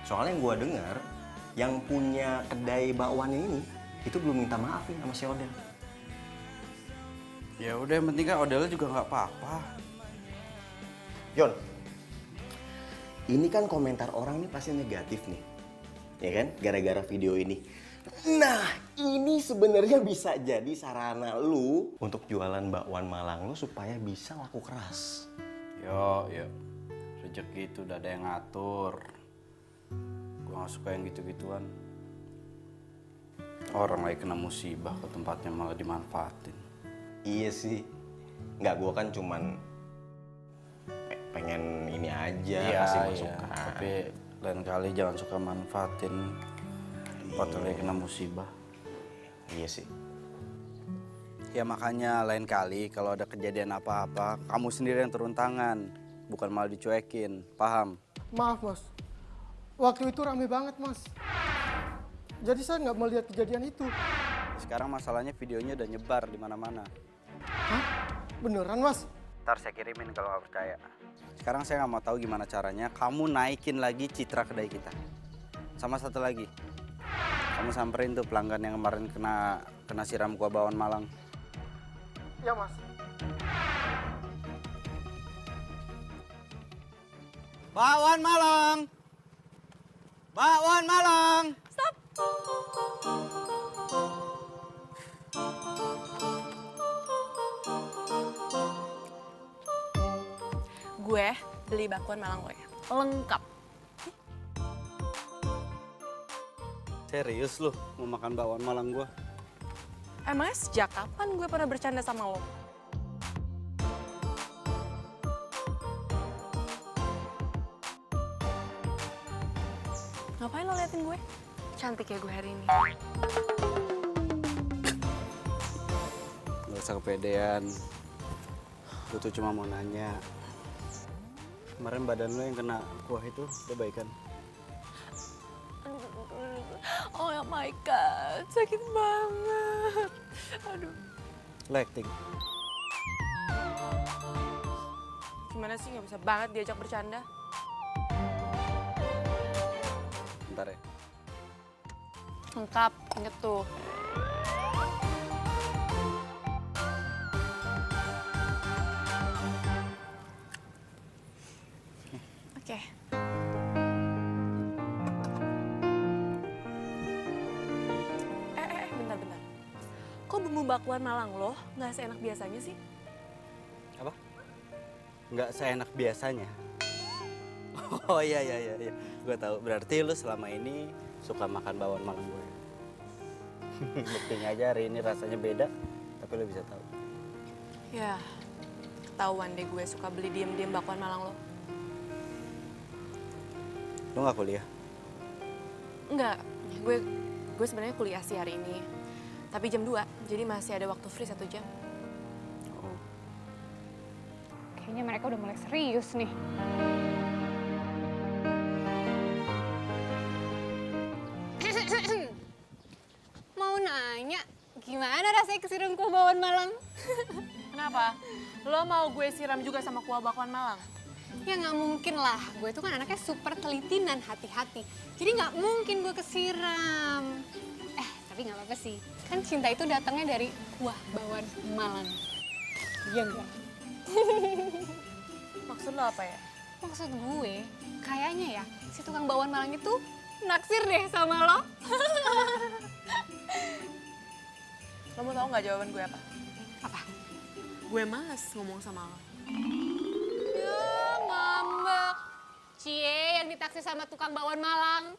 Soalnya yang gua dengar, yang punya kedai bakwannya ini, itu belum minta maaf nih sama si Odel. Ya udah, yang penting kan Odelnya juga nggak apa-apa. Yon, ini kan komentar orang nih pasti negatif nih, ya kan? Gara-gara video ini. Nah, ini sebenarnya bisa jadi sarana lu untuk jualan bakwan Malang lu supaya bisa laku keras. Yo, rezeki itu udah ada yang ngatur. Gue nggak suka yang gitu-gituan. Orang lagi kena musibah ke tempatnya malah dimanfaatin. Iya sih, nggak, gua kan cuman pengen ini aja, kasih masukan. Tapi lain kali jangan suka manfaatin tempat lagi kena musibah. Iya sih. Ya makanya lain kali kalau ada kejadian apa-apa, kamu sendiri yang turun tangan, bukan malah dicuekin, paham? Maaf mas, waktu itu rame banget mas. Jadi saya nggak melihat kejadian itu. Sekarang masalahnya videonya udah nyebar di mana-mana. Hah? Beneran mas? Ntar saya kirimin kalau nggak percaya. Sekarang saya nggak mau tahu gimana caranya kamu naikin lagi citra kedai kita. Sama satu lagi, kamu samperin tuh pelanggan yang kemarin kena siram kuah bakwan Malang. Ya mas. Bakwan Malang! Bakwan Malang! Stop! Gue beli bakwan Malang lo ya, lengkap. Serius lu mau makan bakwan Malang gua? Emangnya sejak kapan gue pernah bercanda sama lo? Ngapain lo liatin gue? Cantik ya gue hari ini. Gak usah kepedean. Gue tuh cuma mau nanya. Kemarin badan lo yang kena kuah itu udah baik kan? Oh my god, sakit banget. Aduh. Lo acting. Gimana sih nggak bisa banget diajak bercanda? Bentar ya. Lengkap, inget tuh. Oke. Bentar. Kok bumbu bakwan Malang lo nggak seenak biasanya sih? Apa? Nggak seenak biasanya. Oh iya. Gue tahu. Berarti lu selama ini suka makan bakwan Malang gue. Buktinya aja hari ini rasanya beda, tapi lu bisa tahu. Ya, ketahuan deh gue suka beli diem-diem bakwan Malang lo. Lu nggak kuliah? Enggak, gue sebenarnya kuliah sih hari ini. Tapi jam 2, jadi masih ada waktu free 1 jam. Oh. Kayaknya mereka udah mulai serius nih. Mau nanya, gimana rasanya kesiram kuah bakwan Malang? Kenapa? Lo mau gue siram juga sama kuah bakwan Malang? Ya nggak mungkin lah, gue tuh kan anaknya super teliti dan hati-hati. Jadi nggak mungkin gue kesiram. Tapi nggak apa-apa sih, kan cinta itu datangnya dari kuah bakwan Malang. Iya enggak? Maksud lo apa ya? Maksud gue, kayaknya ya si tukang bakwan Malang itu naksir deh sama lo. Lo mau tau nggak jawaban gue apa? Apa? Gue males ngomong sama lo. Ya ngambek. Cie yang ditaksir sama tukang bakwan Malang.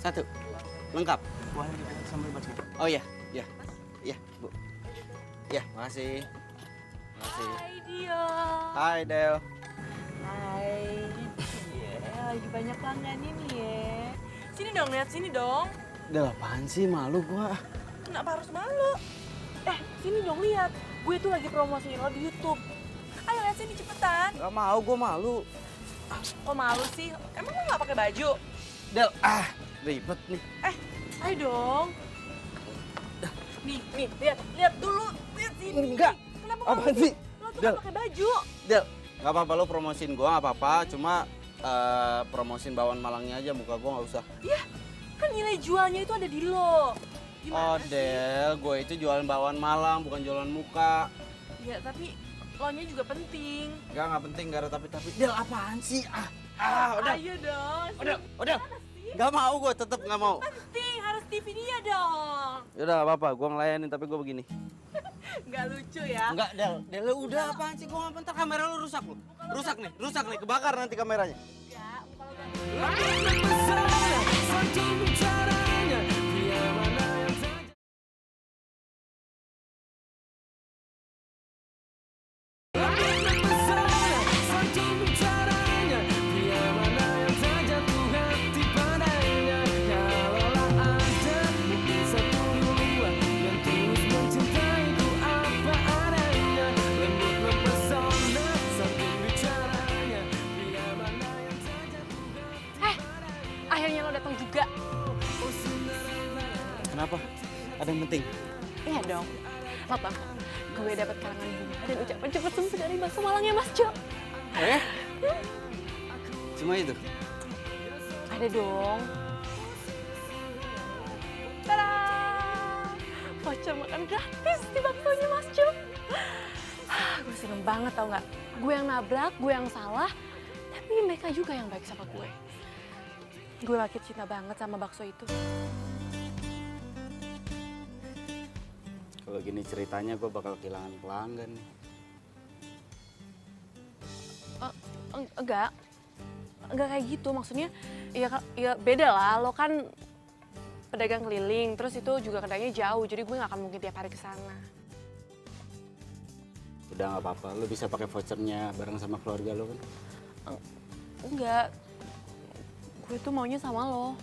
Satu. Lengkap. Oh iya, Bu. Ya, makasih. Hai Dio. Hai Del. Hai. Lagi banyak pelanggan ini ya. Sini dong, lihat sini dong. Del apaan sih, malu gua. Kenapa harus malu? Sini dong lihat. Gue tuh lagi promosiin lo di YouTube. Ayo lihat sini cepetan. Gak mau, gua malu. Kok malu sih? Emang lo nggak pakai baju? Del, ribet nih. Ayo dong. Nih, lihat dulu. Lihat sini. Enggak. Kenapa Apaan sih? Lo tuh Del. nggak pakai baju. Del, nggak apa-apa lo promosiin gua, nggak apa-apa. Cuma promosiin bakwan Malangnya aja, muka gua nggak usah. Ya, kan nilai jualnya itu ada di lo. Oh Del, gue itu jualan bakwan Malang, bukan jualan muka. Ya, tapi lo-nya juga penting. Nggak penting, nggak ada tapi-tapi. Del, apaan sih? Udah. Ayo dong. Udah. Nggak mau, gue tetep nggak mau. Penting, harus TV dia dong. Yaudah, nggak apa-apa. Gue ngelayanin, tapi gue begini. Nggak lucu ya? Enggak, Del, lu udah apaan sih? Gue nggak bentar, kamera lu rusak lu. Rusak nih, kebakar nanti kameranya. Satu bicaranya, dia mana yang saja. Satu bicaranya, dia mana yang tak jatuh hati padanya. Kalaulah ada mungkin satu dua yang tulus mencintaiku apa adanya. Lembut mempesona, satu bicaranya, dia mana yang tak jatuh hati. Akhirnya lo datang juga. Kenapa? Ada yang penting? Iya dong. Lo tau, gue dapat karangan bunga dan ucapan cepet sembuh dari bakso Malangnya Mas Jo. Cuma itu? Ada dong. Tada! Voucher makan gratis di baksonya Mas Jo. Gue seneng banget tau gak? Gue yang nabrak, gue yang salah. Tapi mereka juga yang baik sama gue. Gue makin cinta banget sama bakso itu. Kalau gini ceritanya gue bakal kehilangan pelanggan nih. Enggak kayak gitu, maksudnya ya beda lah, lo kan pedagang keliling, terus itu juga kedainya jauh, jadi gue gak akan mungkin tiap hari ke sana. Udah nggak apa-apa, lo bisa pakai vouchernya bareng sama keluarga lo kan? Enggak, gue tuh maunya sama lo.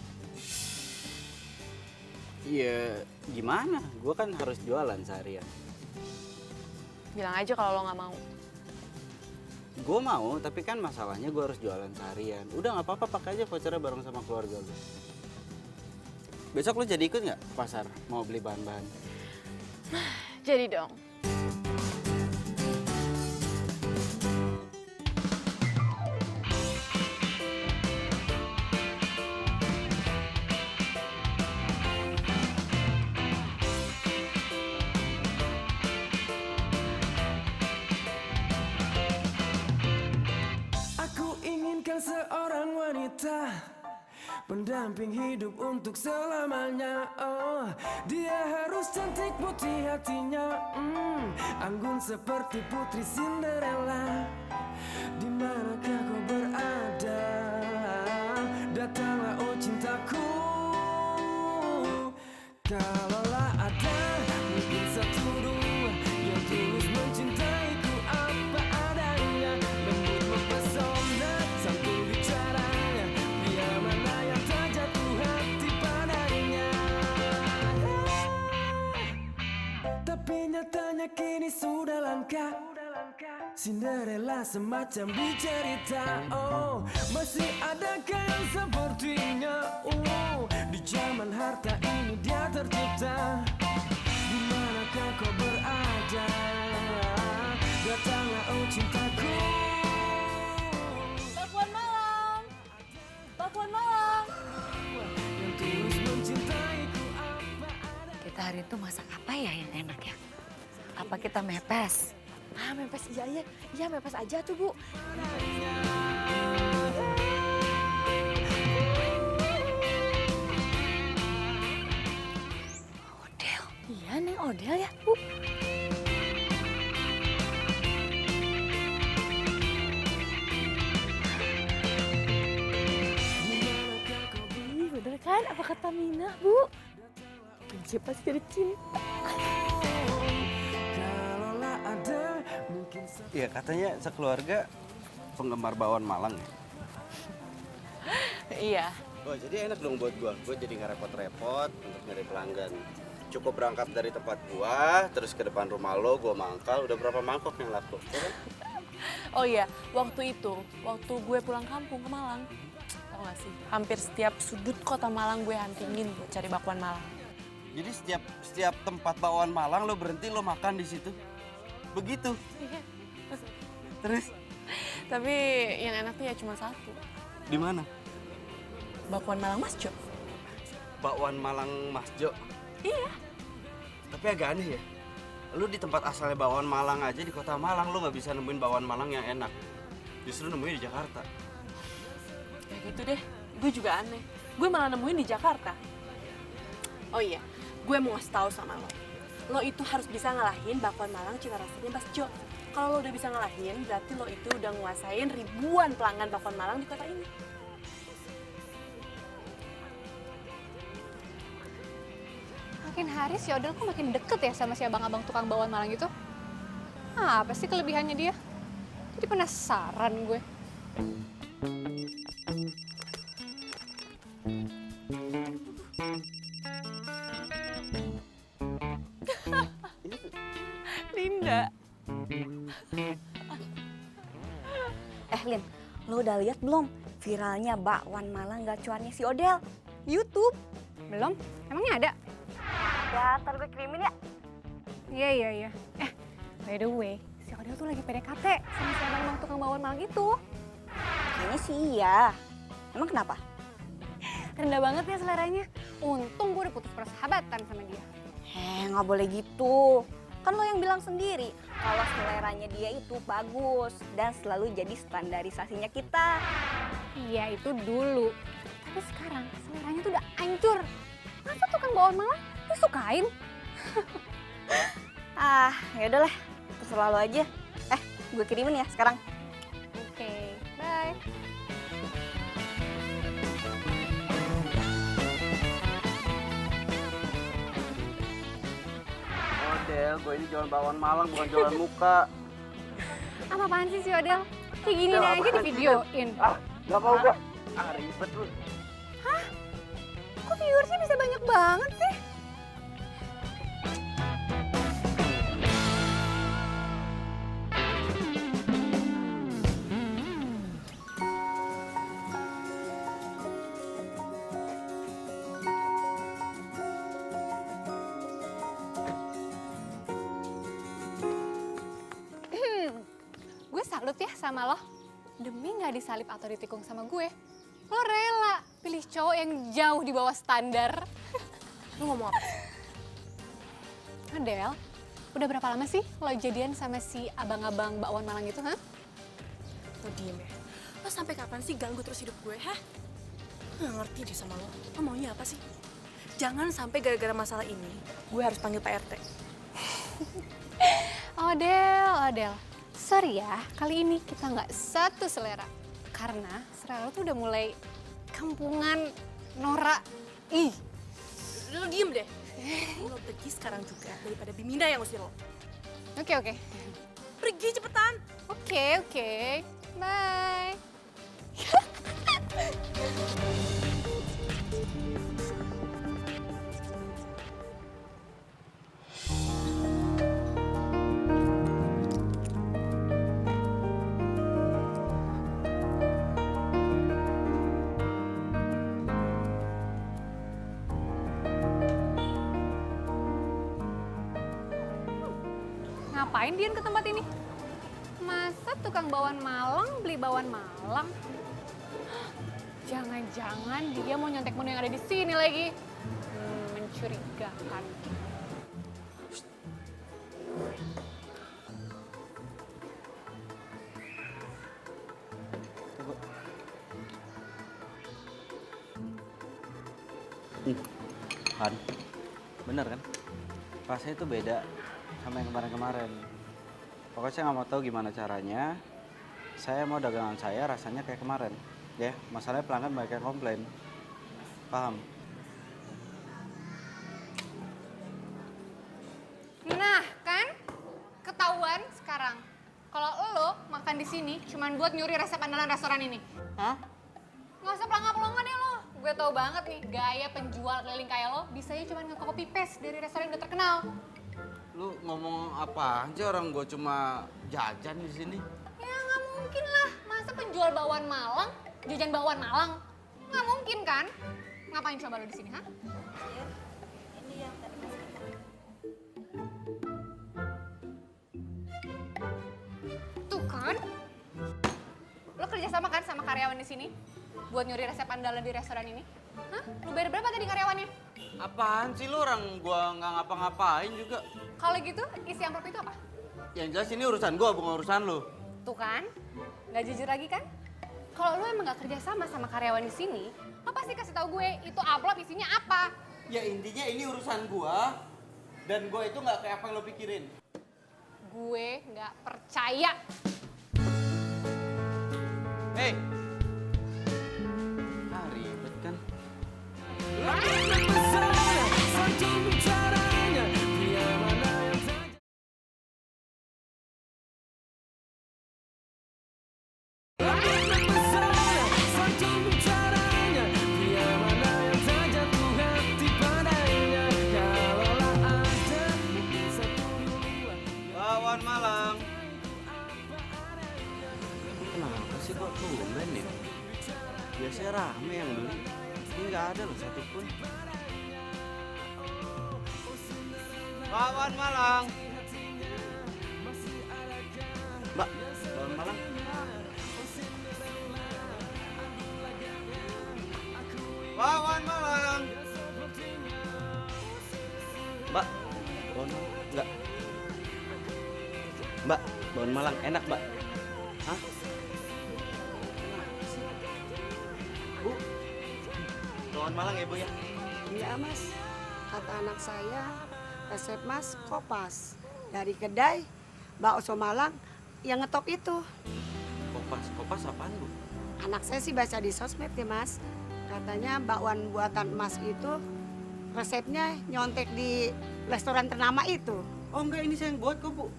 Iya, gimana? Gue kan harus jualan seharian. Bilang aja kalau lo gak mau. Gue mau, tapi kan masalahnya gue harus jualan seharian. Udah nggak apa-apa, pakai aja vouchernya bareng sama keluarga lo. Besok lo jadi ikut nggak ke pasar mau beli bahan-bahan? Jadi dong. Aku inginkan seorang wanita, pendamping hidup untuk selamanya. Oh, dia harus cantik putih hatinya, anggun seperti putri Cinderella. Di manakah kau berada? Datanglah oh cintaku. Kalaulah ada mungkin satu dua yang tulus mencintaiku apa adanya, lembut mempesona santun bicaranya, pria mana yang tak jatuh hati padanya. Tapi nyatanya kini sudah langka, Cinderella semacam di cerita. Oh, masih adakah yang sepertinya? Di zaman harta ini dia tercipta. Di manakah kau berada? Datanglah oh cintaku. Bakwan malam. Bakwan malam. Yang tulus mencintaiku apa ada. Kita hari itu masak apa ya yang enak ya? Apa kita mepes? Mepes, iya mepes aja tuh Bu. Odel. Iya Neng Odel ya Bu. Bener kan apa kata Mina Bu? Benci pasti jadi cinta. Kalaulah ada mungkin Iya, katanya sekeluarga penggemar bakwan Malang ya? Iya. Oh, jadi enak dong buat gua. Gua jadi nggak repot-repot untuk nyari pelanggan. Cukup berangkat dari tempat gua, terus ke depan rumah lo, gua mangkal. Udah berapa mangkok yang laku? Ya kan? Oh iya, waktu gue pulang kampung ke Malang, tau gak sih? Hampir setiap sudut kota Malang gue huntingin buat cari bakwan Malang. Jadi setiap tempat bakwan Malang lo berhenti lo makan di situ. Begitu. Iya. Terus Tapi yang enak tuh ya cuma satu. di mana? Bakwan Malang Mas Jo. Bakwan Malang Mas Jo. Iya. Tapi agak aneh ya. Lu di tempat asalnya bakwan Malang aja di kota Malang lu nggak bisa nemuin bakwan Malang yang enak. Justru nemuin di Jakarta. Ya gitu deh, gue juga aneh. Gue malah nemuin di Jakarta. Oh iya, gue mau ngasih tahu sama lo. Lo itu harus bisa ngalahin bakwan Malang cita rasanya Mas Jo. Kalau lo udah bisa ngalahin, berarti lo itu udah nguasain ribuan pelanggan bakwan Malang di kota ini. Makin hari si Odel kok makin deket ya sama si abang-abang tukang bakwan Malang itu. Apa sih kelebihannya dia? Jadi penasaran gue. Linda. Lin, lo udah lihat belum viralnya bakwan Malang gacuannya si Odel? YouTube. Belum? Emangnya ada? Ya, ntar gue kirimin ya. Iya. By the way, si Odel tuh lagi PDKT sama si abang tukang bakwan Malang itu. Kayaknya sih iya. Emang kenapa? Rendah banget ya seleranya. Untung gue udah putus persahabatan sama dia. Nggak boleh gitu. Kan lo yang bilang sendiri kalau seleranya dia itu bagus dan selalu jadi standarisasinya kita. Iya itu dulu. Tapi sekarang seleranya tuh udah hancur. Masa tukang bakwan Malang disukain? Ya udahlah, terserah lo aja. Gue kirimin ya sekarang. Oke, bye. Del, gue ini jualan bakwan Malang bukan jualan muka. Apaan sih si Odel? Kayak gini Del, aja apaan di sih, videoin. Gak mau gue. Ribet lu. Kok viewersnya bisa banyak banget sih? Gue salut ya sama lo. Demi gak disalip atau ditikung sama gue, lo rela pilih cowok yang jauh di bawah standar. Lu ngomong apa? Adel, udah berapa lama sih lo jadian sama si abang-abang bakwan Malang itu, ha? Lo diem ya. Lo sampai kapan sih ganggu terus hidup gue, ha? Nggak ngerti deh sama lo. Lo maunya apa sih? Jangan sampai gara-gara masalah ini, gue harus panggil Pak RT. Odel. Sorry ya, kali ini kita nggak satu selera. Karena selera lo tuh udah mulai kampungan, norak. Ih. Lo diem deh. Lo pergi sekarang juga daripada Biminda yang usir lo. Oke. Pergi cepetan. Oke. Bye. Ngapain Dian ke tempat ini? Masa tukang bakwan Malang beli bakwan Malang? Jangan-jangan dia mau nyontek menu yang ada di sini lagi. Mencurigakan. Han, bener kan? Rasanya itu beda sama yang kemarin-kemarin. Pokoknya saya nggak mau tahu gimana caranya. Saya mau dagangan saya rasanya kayak kemarin. Ya, masalahnya pelanggan banyak yang komplain. Paham? Nah, kan? Ketahuan sekarang. Kalau lo makan di sini cuman buat nyuri resep andalan restoran ini. Hah? Nggak usah pelangga-pelangga deh lo. Gue tau banget nih, gaya penjual keliling kayak lo bisanya cuma nge-copy paste dari restoran yang udah terkenal. Lu ngomong apa aja, orang gue cuma jajan di sini. Ya nggak mungkin lah, masa penjual bakwan Malang, jajan bakwan Malang? Nggak mungkin kan? Ngapain coba lo di sini, ha? Ini yang tadi Mas kata. Tuh kan? Lo kerja sama kan sama karyawan di sini? Buat nyuri resep andalan di restoran ini? Hah? Lo bayar berapa tadi karyawannya? Apaan sih lu, orang gua nggak ngapa-ngapain juga. Kalau gitu, isi amplop itu apa? Yang jelas ini urusan gua, bukan urusan lu. Tuh kan? Nggak jujur lagi kan? Kalau lo emang nggak kerja sama karyawan di sini, lo pasti kasih tahu gue itu amplop isinya apa. Ya intinya ini urusan gua, dan gua itu nggak kayak apa yang lo pikirin. Gue nggak percaya. Hei! Ah, ribet kan? Bakwan Malang. Kenapa sih kok tumben ya? Biasanya rame yang beli. Ini nggak ada loh satupun. Bakwan Malang. Mbak, bakwan Malang. Bakwan Malang. Mbak, bakwan Malang. Enggak. Mbak, bakwan Malang enak, Mbak. Hah? Bu, bakwan Malang ya, Bu ya? Iya mas, kata anak saya resep mas kopas dari kedai bakso Malang yang ngetop itu. Kopas apaan, Bu? Anak saya sih baca di sosmed ya mas, katanya bakwan buatan mas itu resepnya nyontek di restoran ternama itu. Oh enggak, ini saya yang buat kok, Bu.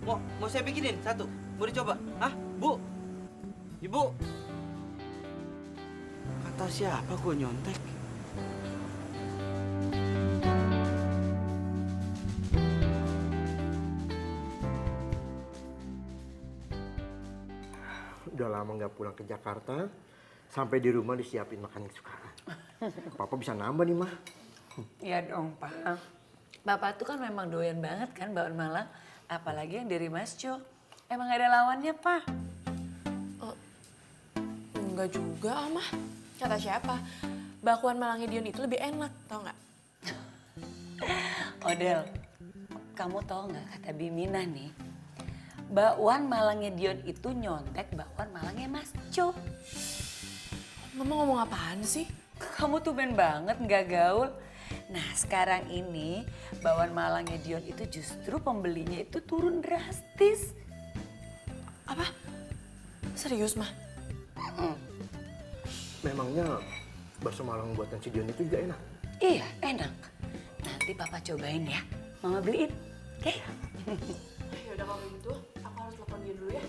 Mau saya bikinin satu? Mau dicoba? Hah, Bu? Ibu? Kata siapa gua nyontek? Udah lama nggak pulang ke Jakarta, sampai di rumah disiapin makan kesukaan. Papa bisa nambah nih, Mah. Iya dong, Pak. Bapak tuh kan memang doyan banget kan bakwan Malang, apalagi yang dari Mas Jo. Emang gak ada lawannya, Pak. Enggak juga, Mah. Kata siapa? Bakwan Malangnya Dion itu lebih enak, tau nggak? Odel, kamu tau nggak kata Bimina nih? Bakwan Malangnya Dion itu nyontek bakwan Malangnya Mas Jo. Mama ngomong apaan sih? Kamu tuh ben banget nggak gaul. Nah sekarang ini bakwan Malangnya Dion itu justru pembelinya itu turun drastis. Apa? Serius, Mah? Memangnya bakso Malang buatan si Dion itu juga enak? Iya enak. Nanti Papa cobain ya. Mama beliin, oke? Ya udah kalau gitu, aku harus telepon dia dulu ya.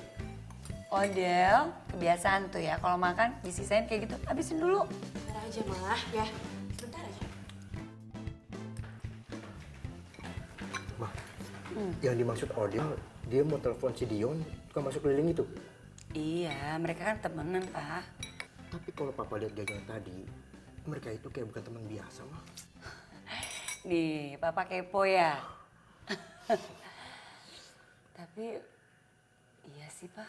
Odel, kebiasaan tuh ya kalau makan disisain kayak gitu, habisin dulu. Bentar aja, Mah, ya. Sebentar aja. Mah, yang dimaksud Odil, dia mau telepon si Dion, tukang masuk keliling itu. Iya, mereka kan temenan, Pak. Tapi kalau Papa lihat gayanya tadi, mereka itu kayak bukan teman biasa, Mah. Nih, Papa kepo ya. Tapi, iya sih, Pak.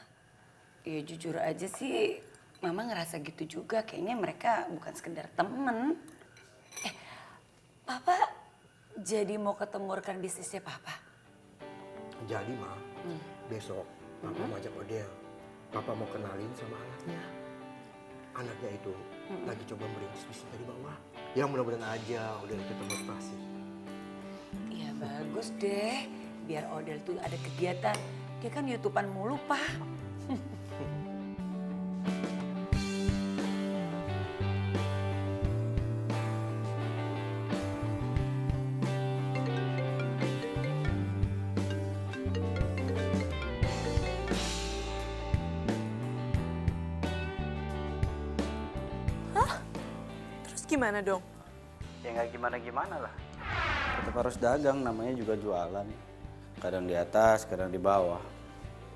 Ya jujur aja sih, Mama ngerasa gitu juga. Kayaknya mereka bukan sekedar temen. Papa jadi mau ketemurkan bisnisnya Papa? Jadi, Mah, besok Papa mau ajak Odil. Papa mau kenalin sama anaknya. Anaknya itu lagi coba merintis bisnis dari bawah. Ya mudah-mudahan aja Odil kita motivasi. Iya bagus deh, biar Odel tuh ada kegiatan. Dia kan YouTubean mulu, Pak. Gimana dong? Ya nggak gimana-gimana lah. Tetap harus dagang, namanya juga jualan. Kadang di atas, kadang di bawah.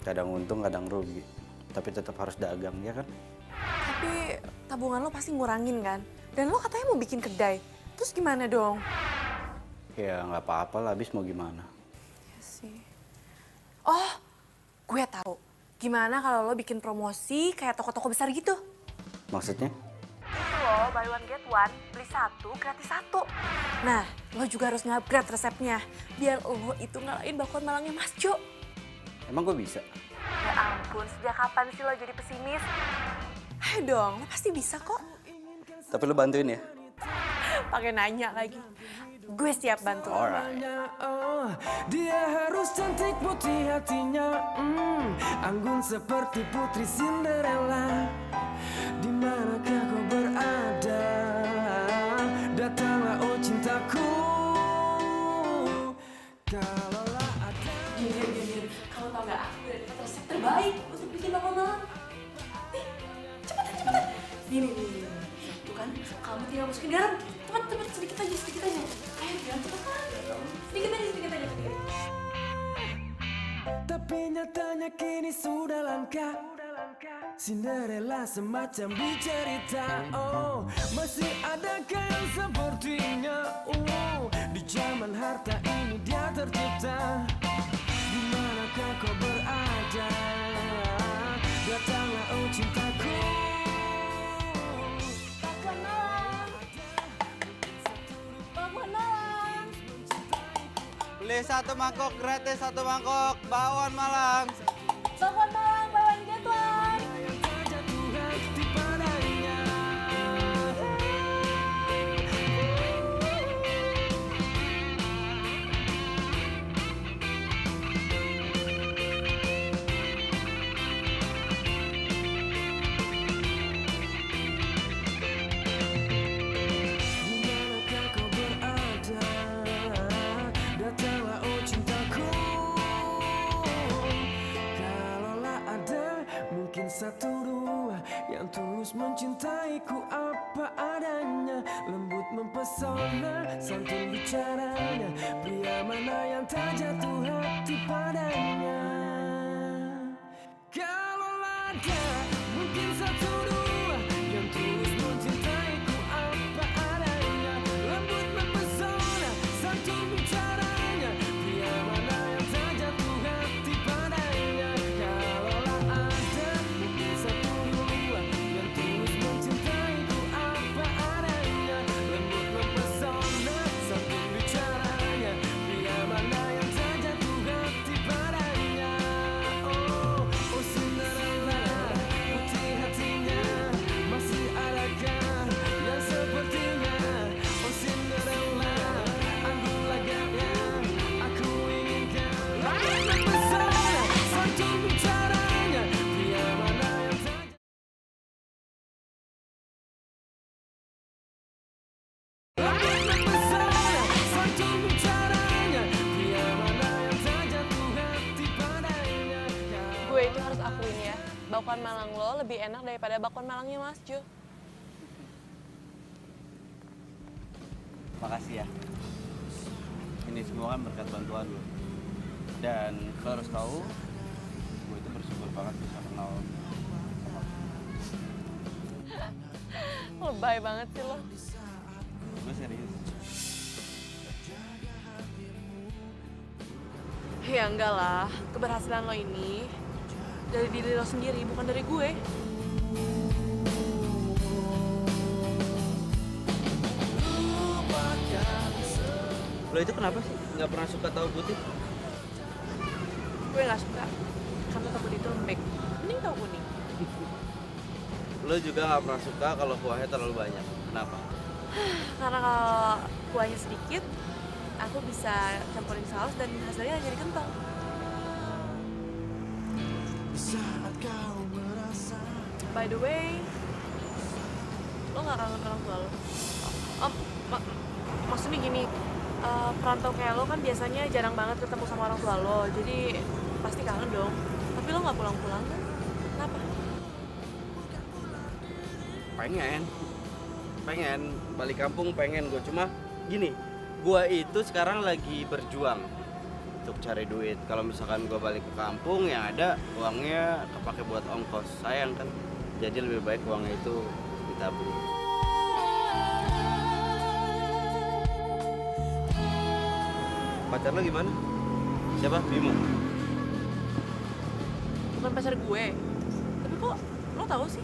Kadang untung, kadang rugi. Tapi tetap harus dagang, ya kan? Tapi tabungan lo pasti ngurangin kan? Dan lo katanya mau bikin kedai. Terus gimana dong? Ya nggak apa-apa lah, habis mau gimana. Ya sih. Oh, gue tahu. Gimana kalau lo bikin promosi kayak toko-toko besar gitu? Maksudnya? Itu loh, buy one get one, beli satu gratis satu. Nah, lo juga harus nge-upgrade resepnya. Biar lo itu ngalahin bakwan Malangnya Mas Jo. Emang gue bisa? Ya ampun, sejak kapan sih lo jadi pesimis? Ayo dong, lo pasti bisa kok. Tapi lo bantuin ya? Pakai nanya lagi. Gue siap bantu. Alright. Oh, dia harus cantik putih hatinya, anggun seperti putri Cinderella. Di manakah kau berada? Datanglah oh cintaku. Kalaulah ada. Gini. Kamu tau gak, aku udah dapat resep terbaik untuk bikin bakwan Malang. Nih, cepetan. Nih. Tuh kan, kamu tinggal masukin garam. Cepet, sedikit aja. Ayo, jangan cepetan. Sedikit aja. Tapi nyatanya kini sudah langka. Cinderella semacam di cerita. Oh, masih adakah yang sepertinya? Di zaman harta ini dia tercipta. Di manakah kau berada? Datanglah oh cintaku. Bakwan Malang. Beli satu mangkok gratis, satu mangkok bakwan Malang. Bakwan Malang, buy one get one. Di manakah kau berada? Datanglah oh cintaku. santun bicaranya. Pria mana yang tak jatuh hati padanya? Kalau ada mungkin satu dua yang tulus mencintaiku apa adanya. Lembut mempesona, santun bicaranya. Pria mana yang tak jatuh hati padanya? Kalaulah ada mungkin satu dua yang tulus mencintaiku apa adanya. Lembut mempesona, santun bicaranya. Pria mana yang tak jatuh hati padanya? Oh, oh Cinderella, putih hatinya, masih adakah yang sepertinya? Oh Cinderella, aku lagaknya, aku inginkan. Lembut mempesona, santun bicaranya. Pria mana yang tak lembut mempesona, santun bicaranya. Pria mana yang tak jatuh hati padanya? Gue itu harus akuin ya, bakwan Malang lo lebih enak daripada bakwan Malangnya Mas Jo. Makasih ya. Ini semua kan berkat bantuan lo. Dan lo harus tahu, gue itu bersyukur banget bisa kenal sama lo. Lebay banget sih lo. Gue serius. Ya enggak lah, keberhasilan lo ini dari diri lo sendiri, bukan dari gue. Lo itu kenapa sih nggak pernah suka tahu putih? Gue gak suka, karena tahu putih itu lembek. Mending tahu kuning. Lo juga nggak pernah suka kalau kuahnya terlalu banyak. Kenapa? Karena kalau kuahnya sedikit, aku bisa campurin saus dan hasilnya jadi kental. By the way, lo gak kangen orang tua lo? Maksudnya gini, perantau kayak lo kan biasanya jarang banget ketemu sama orang tua lo, jadi pasti kangen dong. Tapi lo gak pulang-pulang kan? Kenapa? Pengen balik kampung, pengen gue. Cuma gini, gue itu sekarang lagi berjuang untuk cari duit. Kalau misalkan gue balik ke kampung, yang ada uangnya kepake buat ongkos. Sayang kan? Jadi lebih baik uangnya itu ditabung. Pacar lo gimana? Siapa? Bimo? Bukan pacar gue. Tapi kok lo tahu sih?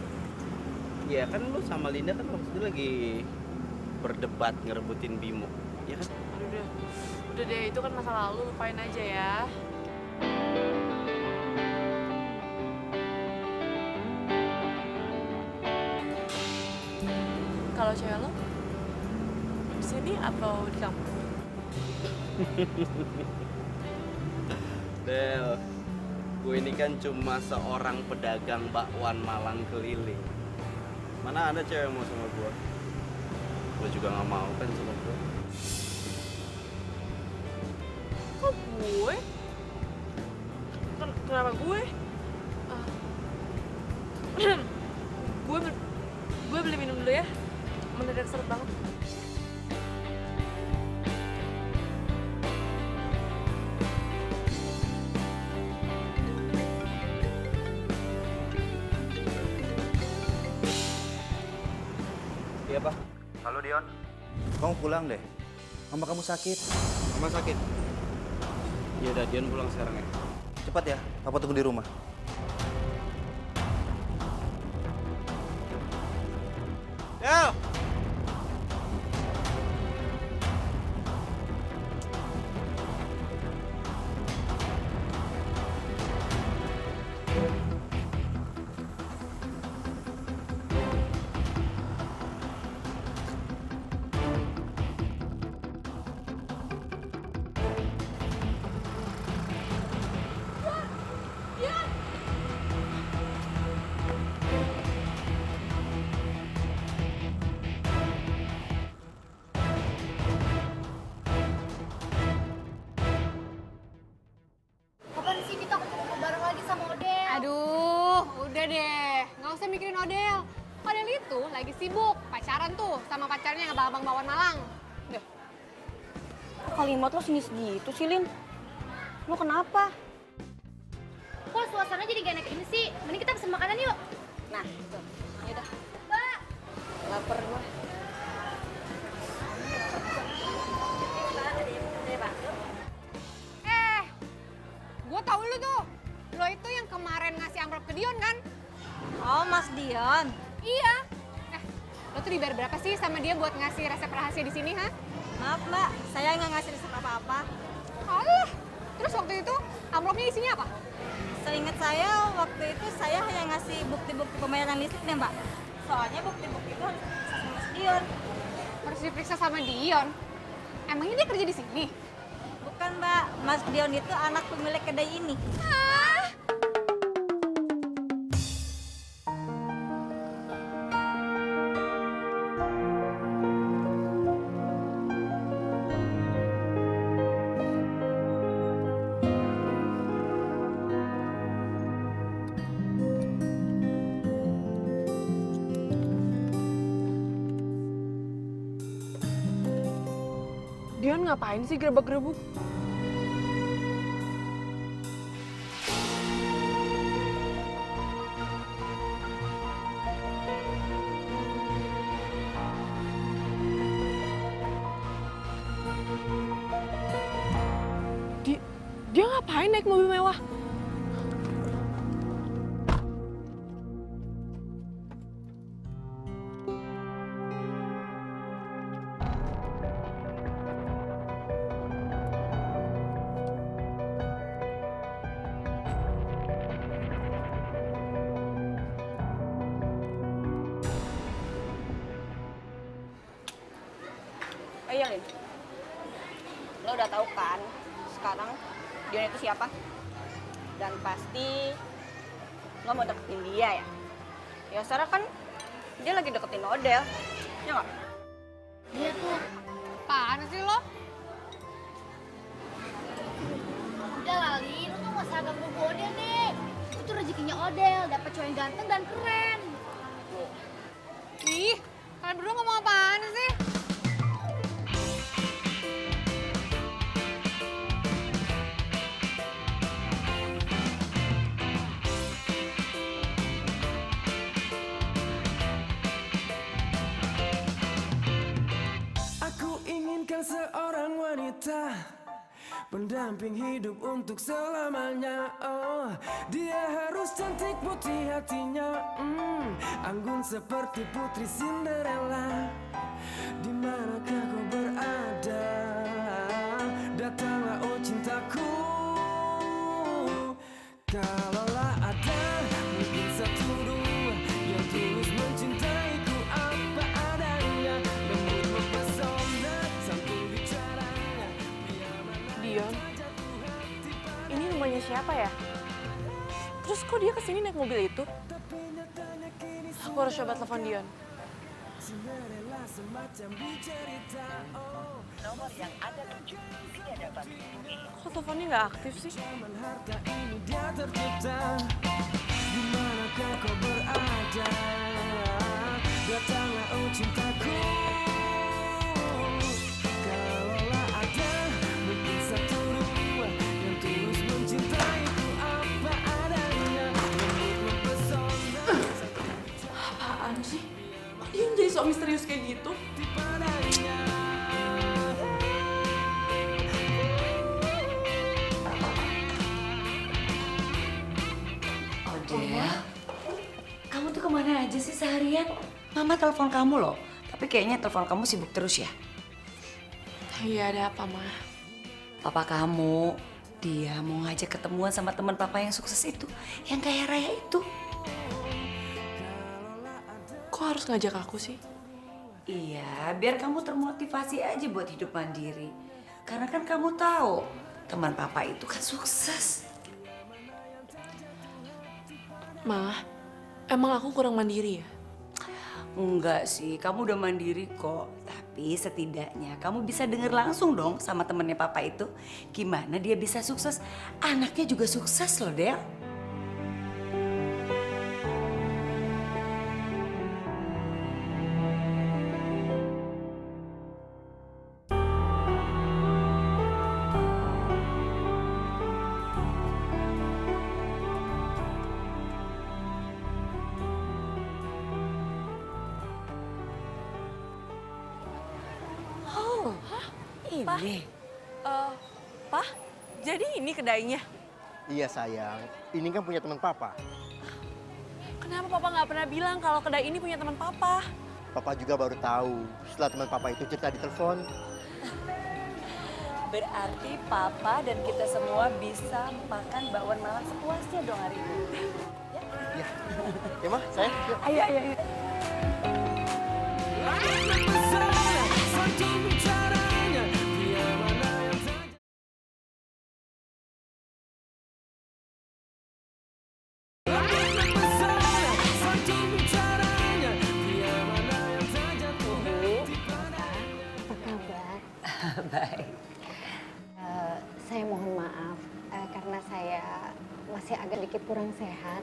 Iya kan lo sama Linda kan waktu itu lagi berdebat ngerebutin Bimo. Iya kan? Aduh, udah deh, itu kan masa lalu, lupain aja ya. Kalau cewek lo di sini atau di kampung? Del, gue ini kan cuma seorang pedagang bakwan Malang keliling. Mana ada cewek yang mau sama gue? Lo juga gak mau kan sama gue? Kok gue? Kenapa gue? Gue beli minum dulu ya. Mendadak seret banget. Iya, Pak. Halo Dion, kamu pulang deh. Mama kamu sakit. Mama sakit? Ya udah, Dion pulang sekarang ya. Cepat ya, Papa tunggu di rumah. Del! Kapan sih kita ketemu bareng lagi sama Odel? Aduh, udah deh. Nggak usah mikirin Odel. Odel itu lagi sibuk pacaran tuh sama pacarnya yang abang-abang Bakwan Malang. Deh, kalimat lo sinis gitu sih, Lin? Lo kenapa? Kok suasana jadi gak enak ini sih? Mending kita pesen makanan yuk. Nah, gitu. Yaudah. Mbak! Laper gue. Gue tahu lu tuh. Lo itu yang kemarin ngasih amplop ke Dion kan? Oh, Mas Dion. Iya. Lo tuh dibayar berapa sih sama dia buat ngasih resep rahasia di sini, ha? Maaf, Mbak. Saya nggak ngasih resep apa-apa. Alah. Terus waktu itu amplopnya isinya apa? Seingat saya, waktu itu saya hanya ngasih bukti-bukti pembayaran listrik deh, Mbak. Soalnya bukti-bukti itu harus diperiksa sama Mas Dion. Harus diperiksa sama Dion? Emangnya dia kerja di sini? Bukan, Mbak. Mas Dion itu anak pemilik kedai ini. Dion ngapain sih gerebek-gerebuk? Dia ngapain naik mobil mewah? Oh iya, Lin. Lo udah tahu kan sekarang Dion itu siapa? Dan pasti lo mau deketin dia ya? Ya sekarang kan dia lagi deketin Odel, ya nggak? Iya tuh. Apaan sih lo? Udah lah, Lin. Lo tuh gak usah ganggu Odel deh. Itu rezekinya Odel, dapet cowok yang ganteng dan keren. Ih, kalian berdua ngomong apaan sih? Aku inginkan seorang wanita pendamping hidup untuk selamanya. Oh, dia harus cantik putih hatinya, anggun seperti putri Cinderella. Di manakah kau berada? Datanglah oh cintaku. Kalaulah ada mungkin satu dua yang tulus mencintaiku apa adanya, lembut mempesona santun bicaranya. Dion, ini rumahnya siapa ya? Terus kok dia kesini naik mobil itu? Aku harus coba telepon Dion. Nomor yang Anda tuju tidak dapat dihubungi. Kok teleponnya nggak aktif sih? Dia tercipta. Di manakah kau berada? Datanglah oh cintaku. Kalaulah ada mungkin satu dua yang tulus mencintaiku apa adanya, lembut mempesona. Apaan sih? Kok dia jadi sok misterius kayak gitu? Odel, kamu tuh kemana aja sih seharian? Mama telepon kamu loh, tapi kayaknya telepon kamu sibuk terus ya. Iya, ada apa, Ma? Papa kamu, dia mau ngajak ketemuan sama teman papa yang sukses itu, yang kaya raya itu. Kok harus ngajak aku sih? Iya, biar kamu termotivasi aja buat hidup mandiri. Karena kan kamu tahu, teman papa itu kan sukses. Ma, emang aku kurang mandiri ya? Enggak sih, kamu udah mandiri kok. Tapi setidaknya kamu bisa denger langsung dong sama temennya papa itu. Gimana dia bisa sukses, anaknya juga sukses loh, Del. Ini. Pak, jadi ini kedainya? Iya sayang, ini kan punya teman papa. Kenapa papa nggak pernah bilang kalau kedai ini punya teman papa? Papa juga baru tahu setelah teman papa itu cerita di telepon. Berarti papa dan kita semua bisa makan bakwan Malang sepuasnya dong hari ini. Ya, ya mah, sayang. Yuk. Ayo, ayo, ayo. Satu bicaranya, dia mana yang tak satu bicaranya, dia mana yang tak jatuh hati padanya. Apa kabar? Baik. Saya mohon maaf karena saya masih agak dikit kurang sehat.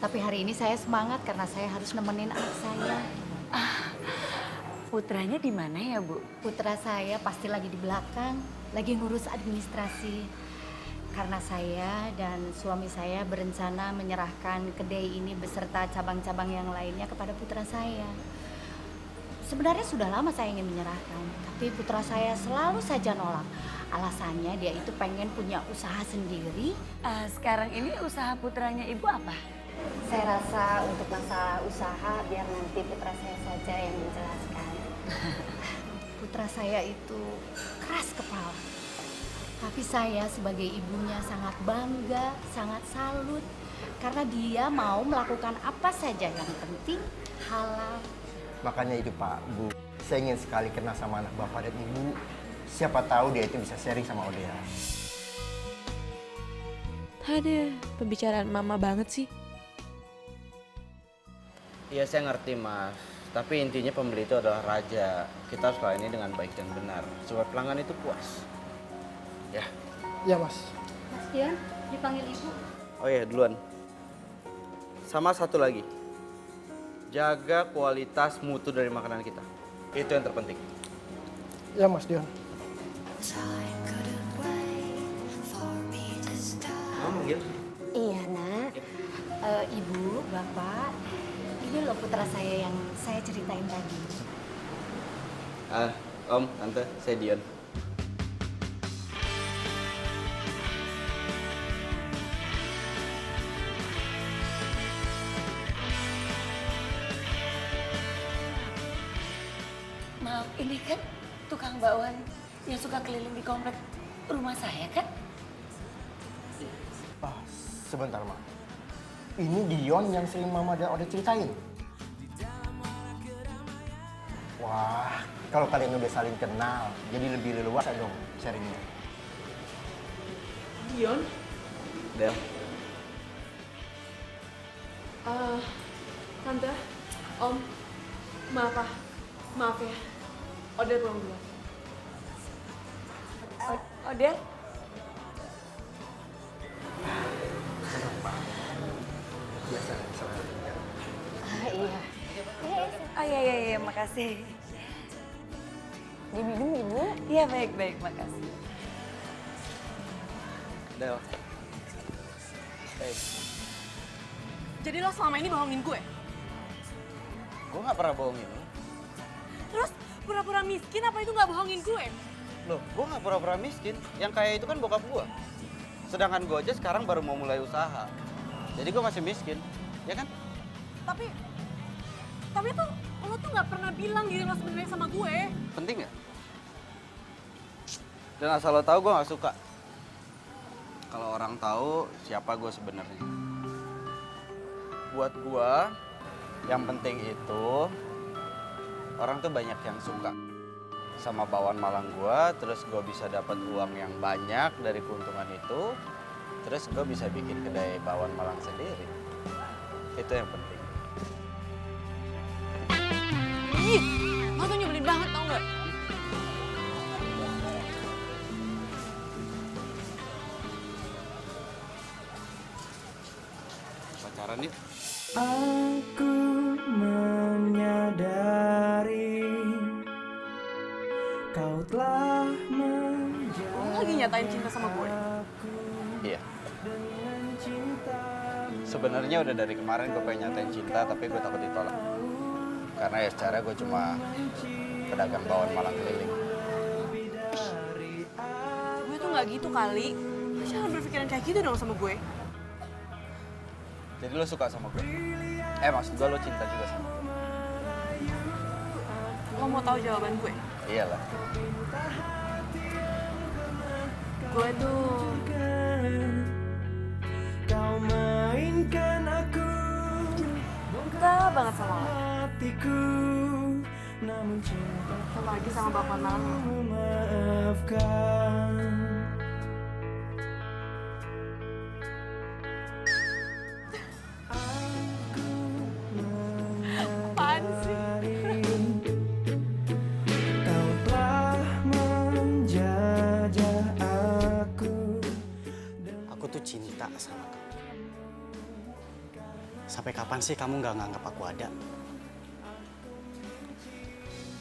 Tapi hari ini saya semangat karena saya harus nemenin anak saya. Putranya di mana ya, Bu? Putra saya pasti lagi di belakang, lagi ngurus administrasi. Karena saya dan suami saya berencana menyerahkan kedai ini beserta cabang-cabang yang lainnya kepada putra saya. Sebenarnya sudah lama saya ingin menyerahkan, tapi putra saya selalu saja nolak. Alasannya dia itu pengen punya usaha sendiri. Sekarang ini usaha putranya Ibu apa? Saya rasa untuk masalah usaha biar nanti putra saya saja yang menjelaskan. Putra saya itu keras kepala. Tapi saya sebagai ibunya sangat bangga, sangat salut. Karena dia mau melakukan apa saja yang penting halal. Makanya itu Pak, Bu, saya ingin sekali kenal sama anak bapak dan ibu. Siapa tahu dia itu bisa sharing sama Odea. Ada pembicaraan mama banget sih. Iya saya ngerti mas, tapi intinya pembeli itu adalah raja. Kita harus layannya dengan baik dan benar, supaya pelanggan itu puas. Ya. Ya Mas. Mas Dian, dipanggil ibu. Oh iya duluan. Sama satu lagi, jaga kualitas mutu dari makanan kita. Itu yang terpenting. Ya Mas Dion. Kamu manggil? Iya nak, ibu, bapak, ini loh putra saya yang saya ceritain tadi. Om, tante, saya Dion. Maaf, ini kan tukang bakwan yang suka keliling di komplek rumah saya kan? Sebentar, Ma. Ini Dion yang sering Mama dan Ode ceritain. Wah, kalau kalian udah saling kenal, jadi lebih leluasa dong sharingnya. Dion? Del. Tante, Om, maaf ya. Ode pulang duluan. Odel? Biasa, sama. Iya. Oh iya, makasih. Diminum ibu? Iya, baik, makasih. Del. Hey. Jadi lo selama ini bohongin gue? Gue gak pernah bohongin lo. Terus pura-pura miskin apa itu nggak bohongin gue? Loh, gue gak pura-pura miskin. Yang kaya itu kan bokap gue. Sedangkan gue aja sekarang baru mau mulai usaha. Jadi gue masih miskin, ya kan? Tapi tuh lo tuh nggak pernah bilang diri lo sebenarnya sama gue. Penting nggak? Dan asal lo tahu gue nggak suka. Kalau orang tahu siapa gue sebenarnya. Buat gue, yang penting itu orang tuh banyak yang suka sama bakwan Malang gue, terus gue bisa dapat uang yang banyak dari keuntungan itu, terus gue bisa bikin kedai bakwan Malang sendiri. Itu yang penting. Ih, lo tuh nyebelin banget tau nggak? Pacaran yuk. Aku menyadari kau telah menjadi. Lo lagi nyatain cinta sama gue? Iya. Sebenarnya udah dari kemarin gue pengen nyatain cinta, tapi gue takut ditolak. Karena ya secara gue cuma pedagang bakwan Malang keliling. nggak gitu kali. Lo jangan berpikiran kayak gitu dong sama gue. Jadi lo suka sama gue? Maksud gue lo cinta juga sama gue? Lo mau tahu jawaban gue? Iyalah. Gue tuh Kau mainkan aku cinta banget sama lo. hatiku, namun cinta Apalagi sama Bakwan Malang. memaafkan. Apaan sih? Kau telah menjajah aku. Aku tuh cinta sama kamu. Sampai kapan sih kamu nggak nganggap aku ada?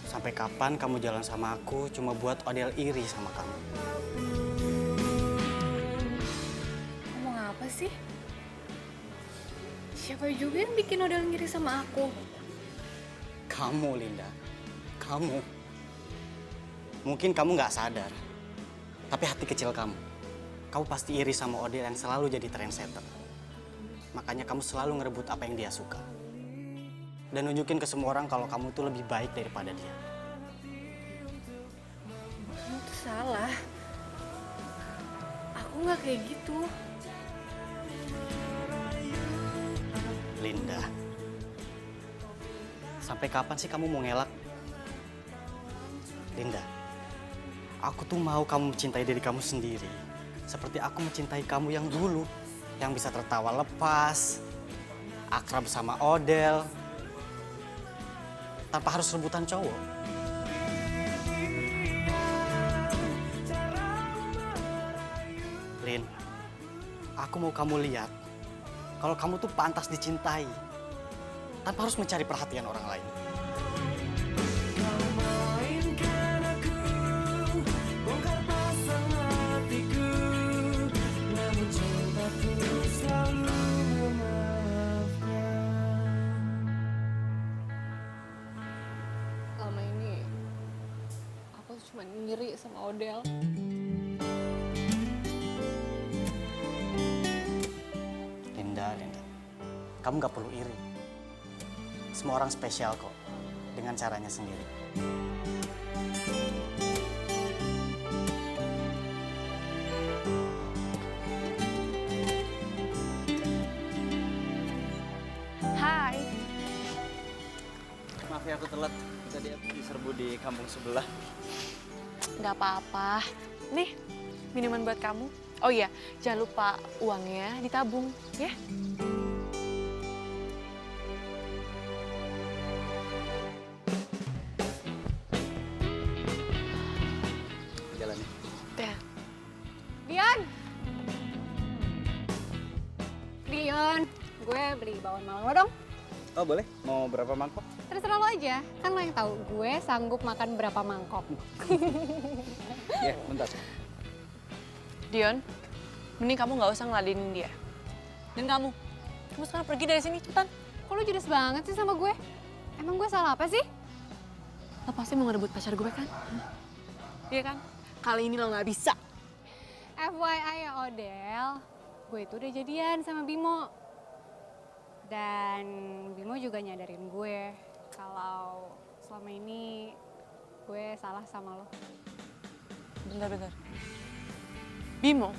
Sampai kapan kamu jalan sama aku cuma buat Odell iri sama kamu? Ngomong apa sih? Siapa juga yang bikin Odell ngiri sama aku? Kamu, Linda. Kamu. Mungkin kamu nggak sadar. Tapi hati kecil kamu. Kamu pasti iri sama Odell yang selalu jadi trendsetter. Makanya kamu selalu ngerebut apa yang dia suka. Dan nunjukin ke semua orang kalau kamu tuh lebih baik daripada dia. Kamu tuh salah. Aku nggak kayak gitu. Linda. Sampai kapan sih kamu mau ngelak? Linda. Aku tuh mau kamu mencintai diri kamu sendiri. Seperti aku mencintai kamu yang dulu. Yang bisa tertawa lepas. Akrab sama Odell. Tanpa harus rebutan cowok. Lin, aku mau kamu lihat kalau kamu tuh pantas dicintai tanpa harus mencari perhatian orang lain. Kau mainkan aku, bongkar pasang hatiku, namun cintaku selalu memaafkan. Selama ini aku cuma ngiri sama Odell. Linda, kamu gak perlu iri. Semua orang spesial kok, dengan caranya sendiri. Hai. Maaf ya aku telat. Tadi aku diserbu di kampung sebelah. Nggak apa-apa. Nih, minuman buat kamu. Oh iya, jangan lupa uangnya ditabung, ya. Jalan ya. Ya. Dion! Dion, gue beli bawang malang lo dong. Oh boleh? Mau berapa mangkok? Terserah lo aja, kan lo yang tahu gue sanggup makan berapa mangkok. Ya, bentar. Dion, mending kamu nggak usah ngeladenin dia. Dan kamu sekarang pergi dari sini, cepetan. Kok lo judes banget sih sama gue? Emang gue salah apa sih? Lo pasti mau ngerebut pacar gue kan? Iya kan? Kali ini lo nggak bisa. FYI ya Odell, gue itu udah jadian sama Bimo. Dan Bimo juga nyadarin gue kalau selama ini gue salah sama lo. Bentar. Bimo?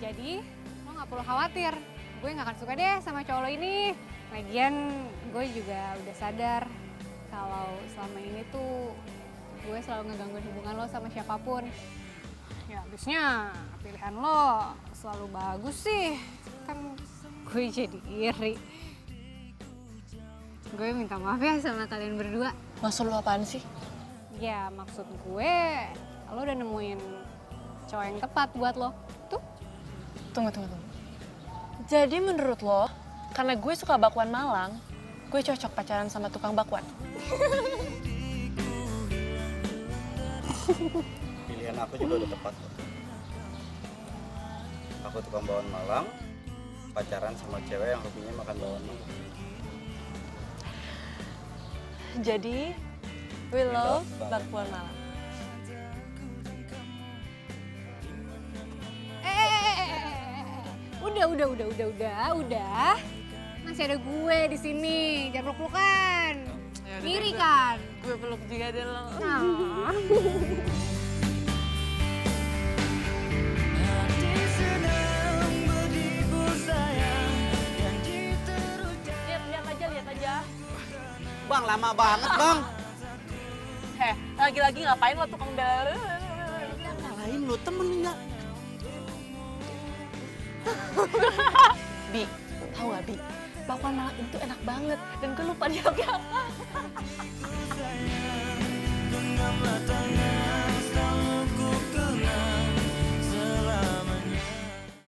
Jadi lo gak perlu khawatir, gue gak akan suka deh sama cowok lo ini. Lagian gue juga udah sadar kalau selama ini tuh gue selalu ngegangguin hubungan lo sama siapapun. Ya habisnya pilihan lo selalu bagus sih, kan gue jadi iri. Gue minta maaf ya sama kalian berdua. Maksud lo apaan sih? Ya maksud gue, lo udah nemuin cowok yang tepat buat lo. Tuh. Tunggu. Jadi menurut lo, karena gue suka bakwan Malang, gue cocok pacaran sama tukang bakwan? Pilihan aku juga udah tepat kok. Aku tukang bawang Malang, pacaran sama cewek yang hobinya makan bawang Malang. Jadi, we love bakwan Malang. udah. Masih ada gue di sini, jangan peluk-pelukan. Ngiri kan? Gue peluk juga deh lo. Nah. Lihat aja. Bang, lama banget bang. Lagi-lagi ngapain lo tukang bel? Lain lo temen nggak? Bi, tahu gak Bi? Bakwan Malang itu enak banget dan gue lupa dialognya apa. Genggamlah tangan